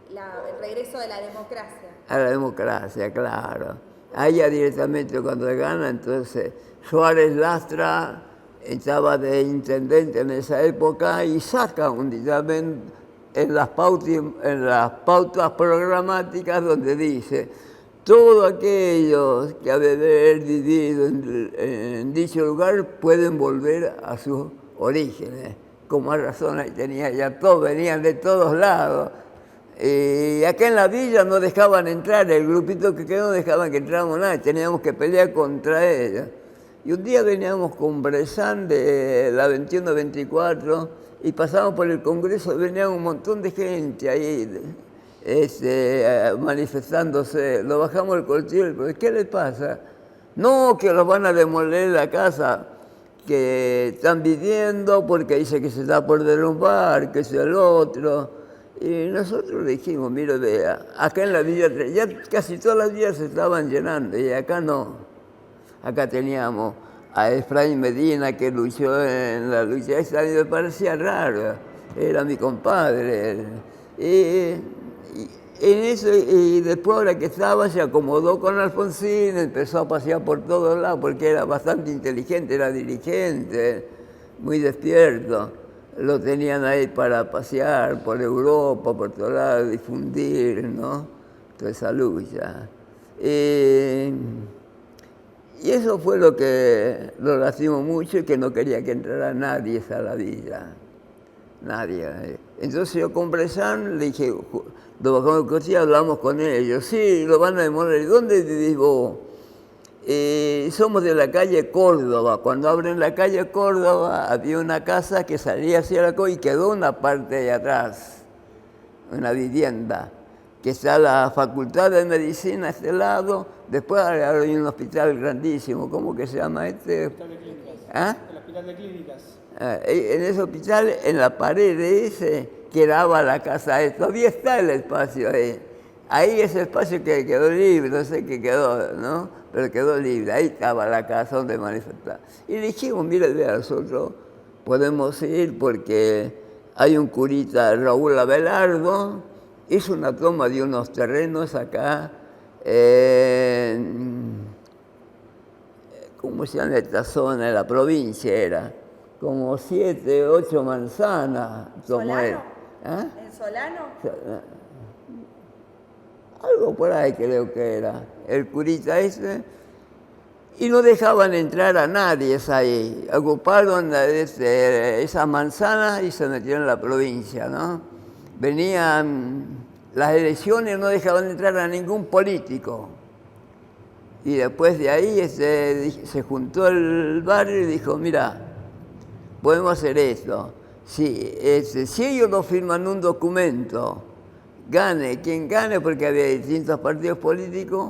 el regreso de la democracia. A la democracia, claro. Ahí ya directamente cuando gana, entonces Suárez Lastra estaba de intendente en esa época y saca un dictamen en las pautas programáticas donde dice: todos aquellos que haber vivido en dicho lugar pueden volver a sus orígenes. Con más razón ahí tenía ya todos, venían de todos lados. Y acá en la villa no dejaban entrar, el grupito que quedó no dejaban que entráramos nada, teníamos que pelear contra ellos. Y un día veníamos con Bresán de la 21-24 y pasamos por el Congreso, venía un montón de gente ahí manifestándose. Lo bajamos el colchón, ¿qué le pasa? No, que los van a demoler la casa que están viviendo porque dice que se está por derrumbar, que es el otro. Y nosotros le dijimos: mire, vea, acá en la villa ya casi todas las villas se estaban llenando y acá no. Acá teníamos a Efraín Medina, que luchó en la lucha esa, y me parecía raro, era mi compadre. Y en eso, y después ahora que estaba, se acomodó con Alfonsín, empezó a pasear por todos lados, porque era bastante inteligente, era dirigente, muy despierto. Lo tenían ahí para pasear por Europa, por todos lados, difundir, ¿no? Toda esa lucha. Y eso fue lo que lo lastimó mucho y que no quería que entrara nadie a la villa. Nadie. Entonces yo con Bresán le dije, lo bajamos del coche y hablamos con ellos. Sí, lo van a demoler. ¿Dónde vivís vos? Somos de la calle Córdoba. Cuando abren la calle Córdoba había una casa que salía hacia la calle y quedó una parte de atrás, una vivienda, que está la Facultad de Medicina a este lado. Después hay un hospital grandísimo, ¿cómo que se llama este? Hospital de Clínicas. ¿Ah? El Hospital de Clínicas. En ese hospital, en la pared de ese, quedaba la casa. Todavía está el espacio ahí. Ahí ese espacio que quedó libre, no sé qué quedó, ¿no? Pero quedó libre. Ahí estaba la casa donde manifestar. Y le dijimos: mire, vea, nosotros podemos ir porque hay un curita, Raúl Abelardo, hizo una toma de unos terrenos acá, ¿cómo se llama esta zona? En la provincia era, como 7, 8 manzanas tomó él. ¿Solano? ¿Ah? ¿En Solano? algo por ahí creo que era, el curita ese, y no dejaban entrar a nadie ahí. Ocuparon esa manzana y se metieron en la provincia, ¿no? Venían las elecciones, no dejaban entrar a ningún político. Y después de ahí se juntó el barrio y dijo, mira, podemos hacer esto. Si ellos no firman un documento, gane quien gane, porque había distintos partidos políticos,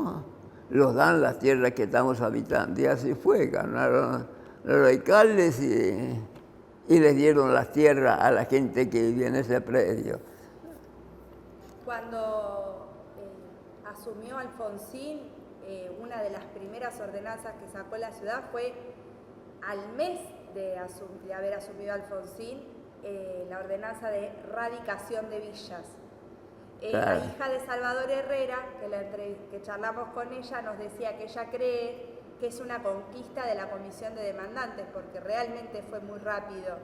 los dan las tierras que estamos habitando. Y así fue, ganaron los alcaldes y les dieron las tierras a la gente que vivía en ese predio. Cuando asumió Alfonsín, una de las primeras ordenanzas que sacó la ciudad fue al mes de haber asumido Alfonsín, la ordenanza de radicación de villas. Claro. La hija de Salvador Herrera, que charlamos con ella, nos decía que ella cree que es una conquista de la Comisión de Demandantes, porque realmente fue muy rápido.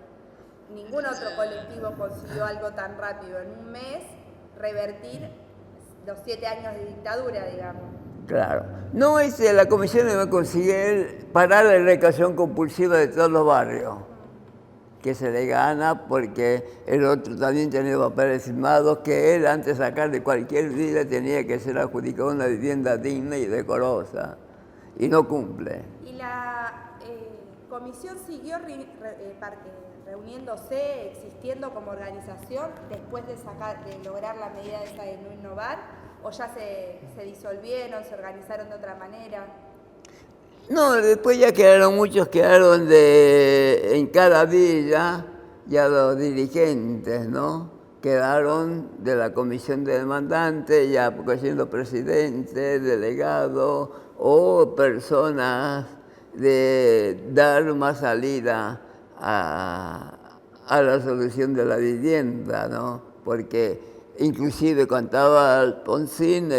Ningún otro colectivo consiguió algo tan rápido. En un mes, revertir los 7 años de dictadura, digamos. Claro. No, la comisión va a conseguir parar la erradicación compulsiva de todos los barrios, que se le gana porque el otro también tenía papeles firmados que él, antes de sacar de cualquier vida, tenía que ser adjudicado una vivienda digna y decorosa, y no cumple. Y la comisión siguió reuniéndose, existiendo como organización, después de lograr la medida esa de no innovar, o ya se disolvieron, se organizaron de otra manera. No, después ya quedaron muchos, quedaron en cada villa, ya los dirigentes, ¿no? Quedaron de la comisión de demandantes, ya siendo presidente, delegado o personas de dar más salida a la solución de la vivienda, ¿no? Porque inclusive cuando estaba Alfonsín,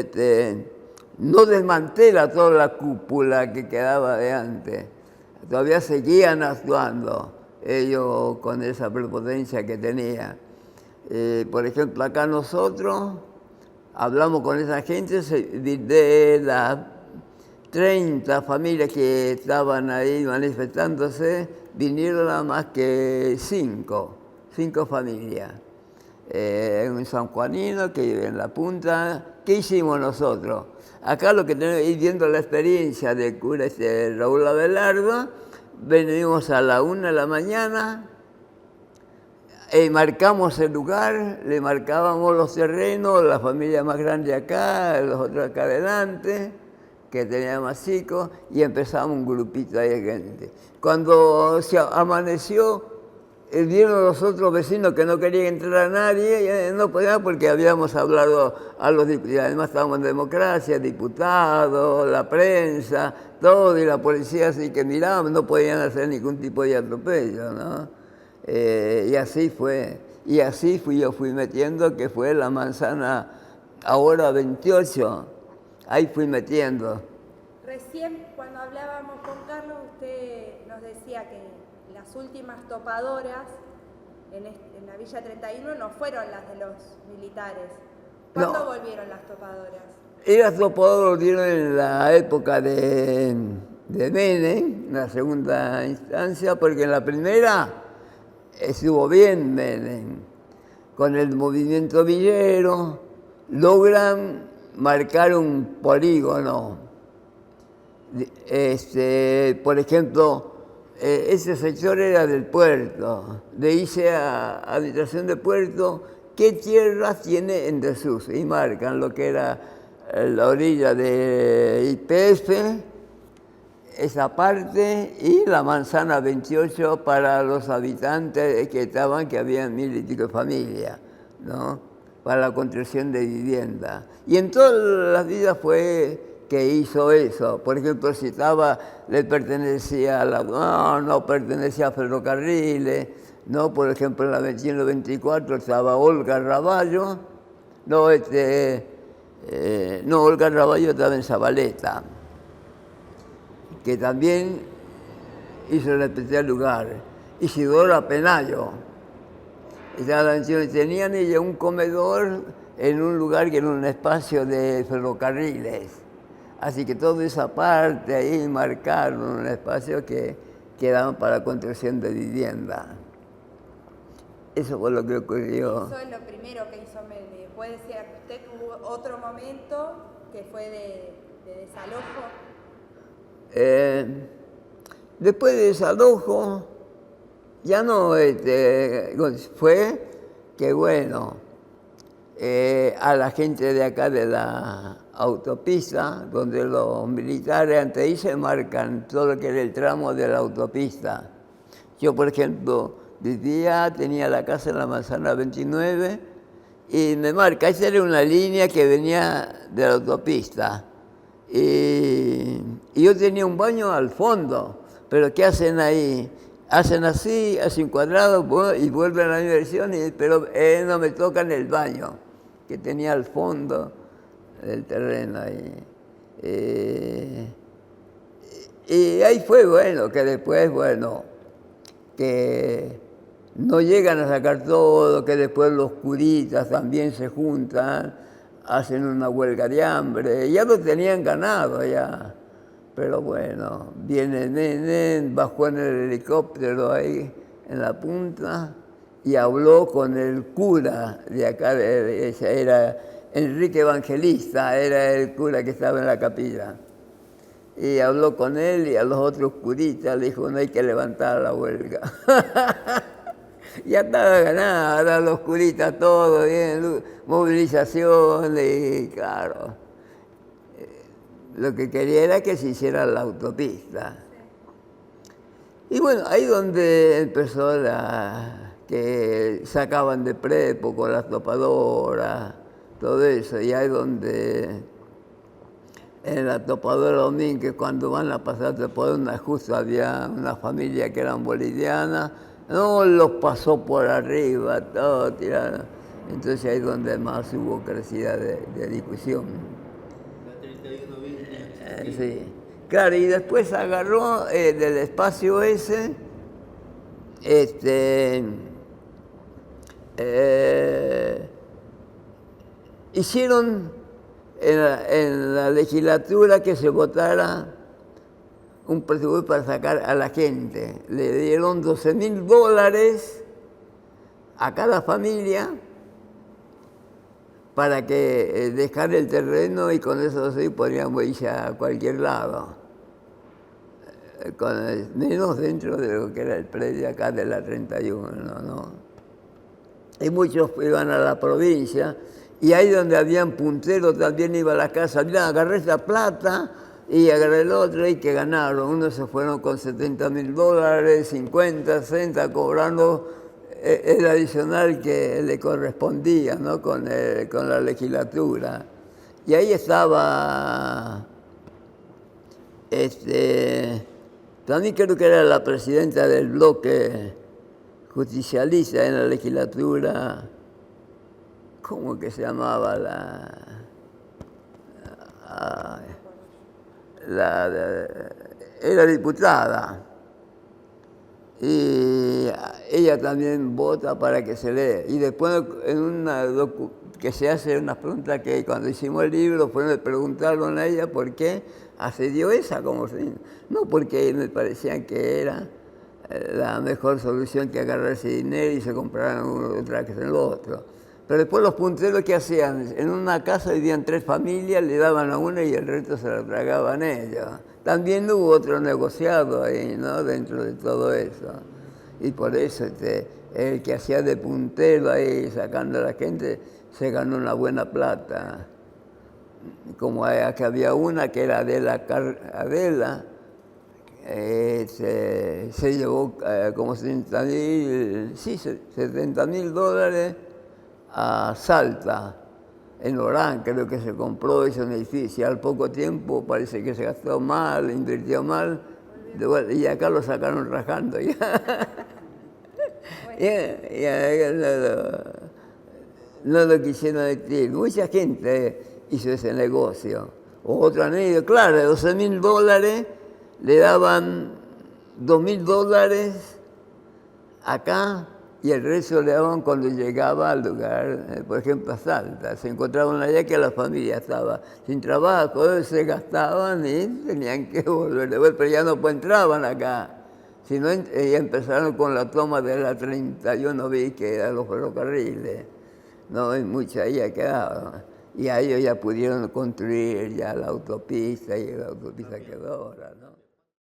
no desmantela toda la cúpula que quedaba de antes. Todavía seguían actuando ellos con esa prepotencia que tenían. Por ejemplo, acá nosotros hablamos con esa gente de las 30 familias que estaban ahí manifestándose, vinieron nada más que 5 familias. Un sanjuanino que vive en la punta. ¿Qué hicimos nosotros? Acá lo que tenemos, ir viendo la experiencia del cura Raúl Abelardo, venimos a la 1 de la mañana, marcamos el lugar, le marcábamos los terrenos, la familia más grande acá, los otros acá adelante, que tenía más chicos, y empezamos un grupito ahí de gente. Cuando se amaneció, vieron los otros vecinos que no querían entrar a nadie, no podían porque habíamos hablado a los diputados, además estábamos en democracia, diputados, la prensa, todo, y la policía así que miraban, no podían hacer ningún tipo de atropello, ¿no? Y así fue, y así yo fui metiendo, que fue la manzana ahora 28, ahí fui metiendo. Recién cuando hablábamos con Carlos, usted nos decía que las últimas topadoras en la Villa 31 no fueron las de los militares. ¿Cuándo volvieron las topadoras? Las topadoras volvieron en la época de Menem, en la segunda instancia, porque en la primera estuvo bien Menem. Con el movimiento villero logran marcar un polígono. Por ejemplo, ese sector era del puerto, de irse a administración de puerto, ¿qué tierras tiene en desuso? Y marcan lo que era la orilla de YPF, esa parte, y la manzana 28 para los habitantes que habían 1000 y pico de familias, ¿no? Para la construcción de vivienda. Y en todas las vidas fue que hizo eso. Por ejemplo, si le pertenecía a no pertenecía a ferrocarriles, ¿no? Por ejemplo, en la 21-24 estaba Olga Raballo, Olga Raballo estaba en Zabaleta, que también hizo el especial lugar. Isidora Penayo, tenían ella un comedor en un lugar que era un espacio de ferrocarriles. Así que toda esa parte ahí marcaron un espacio que daban para construcción de vivienda. Eso fue lo que ocurrió. Eso es lo primero que hizo Melvi. Después decía usted que hubo otro momento que fue de desalojo. Después de desalojo, ya no fue que bueno, a la gente de acá de la autopista, donde los militares antes ahí se marcan todo lo que era el tramo de la autopista. Yo, por ejemplo, tenía la casa en la manzana 29 y me marca, esa era una línea que venía de la autopista. Y yo tenía un baño al fondo, pero ¿qué hacen ahí? Hacen así, hacen cuadrado y vuelven a la misma dirección, pero no me tocan el baño, que tenía al fondo del terreno ahí. Y ahí fue bueno, que después, bueno, que no llegan a sacar todo, que después los curitas también se juntan, hacen una huelga de hambre, ya lo tenían ganado ya. Pero bueno, viene Nenen, bajó en el helicóptero ahí en la punta y habló con el cura de acá, era Enrique Evangelista, era el cura que estaba en la capilla. Y habló con él y a los otros curitas le dijo, no hay que levantar la huelga. Ya estaba ganada, los curitas, todo bien, movilización y claro. Lo que quería era que se hiciera la autopista. Y bueno, ahí donde empezó que sacaban de prepo con las topadoras, todo eso, y ahí donde en la topadora Domínguez, cuando van a pasar topadora, justo había una familia que eran bolivianas, no los pasó por arriba, todo tirado. Entonces ahí donde más hubo crecida de discusión. Sí. Claro, y después agarró del espacio ese, hicieron en la legislatura que se votara un presupuesto para sacar a la gente. Le dieron $12.000 a cada familia para que dejar el terreno y con eso sí podríamos irse a cualquier lado, menos dentro de lo que era el predio acá de la 31, ¿no? Y muchos iban a la provincia y ahí donde habían punteros también iba a la casa, mira, agarré esta plata y agarré el otro y que ganaron. Unos se fueron con $70.000, 50, 60, cobrando el adicional que le correspondía, ¿no? con la legislatura. Y ahí estaba, también creo que era la presidenta del bloque justicialista en la legislatura, ¿cómo que se llamaba era diputada? Y ella también vota para que se lea. Y después que se hace unas preguntas que cuando hicimos el libro me preguntaron a ella por qué accedió esa. No, porque me parecía que era la mejor solución que agarrarse dinero y se compraran otra que en el otro. Pero después los punteros, ¿qué hacían? En una casa vivían 3 familias, le daban a una y el resto se lo tragaban ellos. También hubo otro negociado ahí, ¿no? Dentro de todo eso. Y por eso el que hacía de puntero ahí, sacando a la gente, se ganó una buena plata. Como que había una que era Adela, se llevó como $70.000 a Salta, en Orán, creo que se compró, hizo un edificio. Al poco tiempo parece que se gastó mal, invirtió mal, y acá lo sacaron rajando. No lo quisieron decir. Mucha gente hizo ese negocio. Otro anillo, claro, de $12.000 le daban $2.000 acá y el resto le daban cuando llegaba al lugar, por ejemplo, a Salta. Se encontraban allá que la familia estaba sin trabajo, ellos se gastaban y tenían que volver de vuelta, pero ya no entraban acá. Sino empezaron con la toma de la 31 vi que eran los ferrocarriles. No, hay muchas ya quedaban. Y a ellos ya pudieron construir ya la autopista y la autopista quedó ahora, ¿no?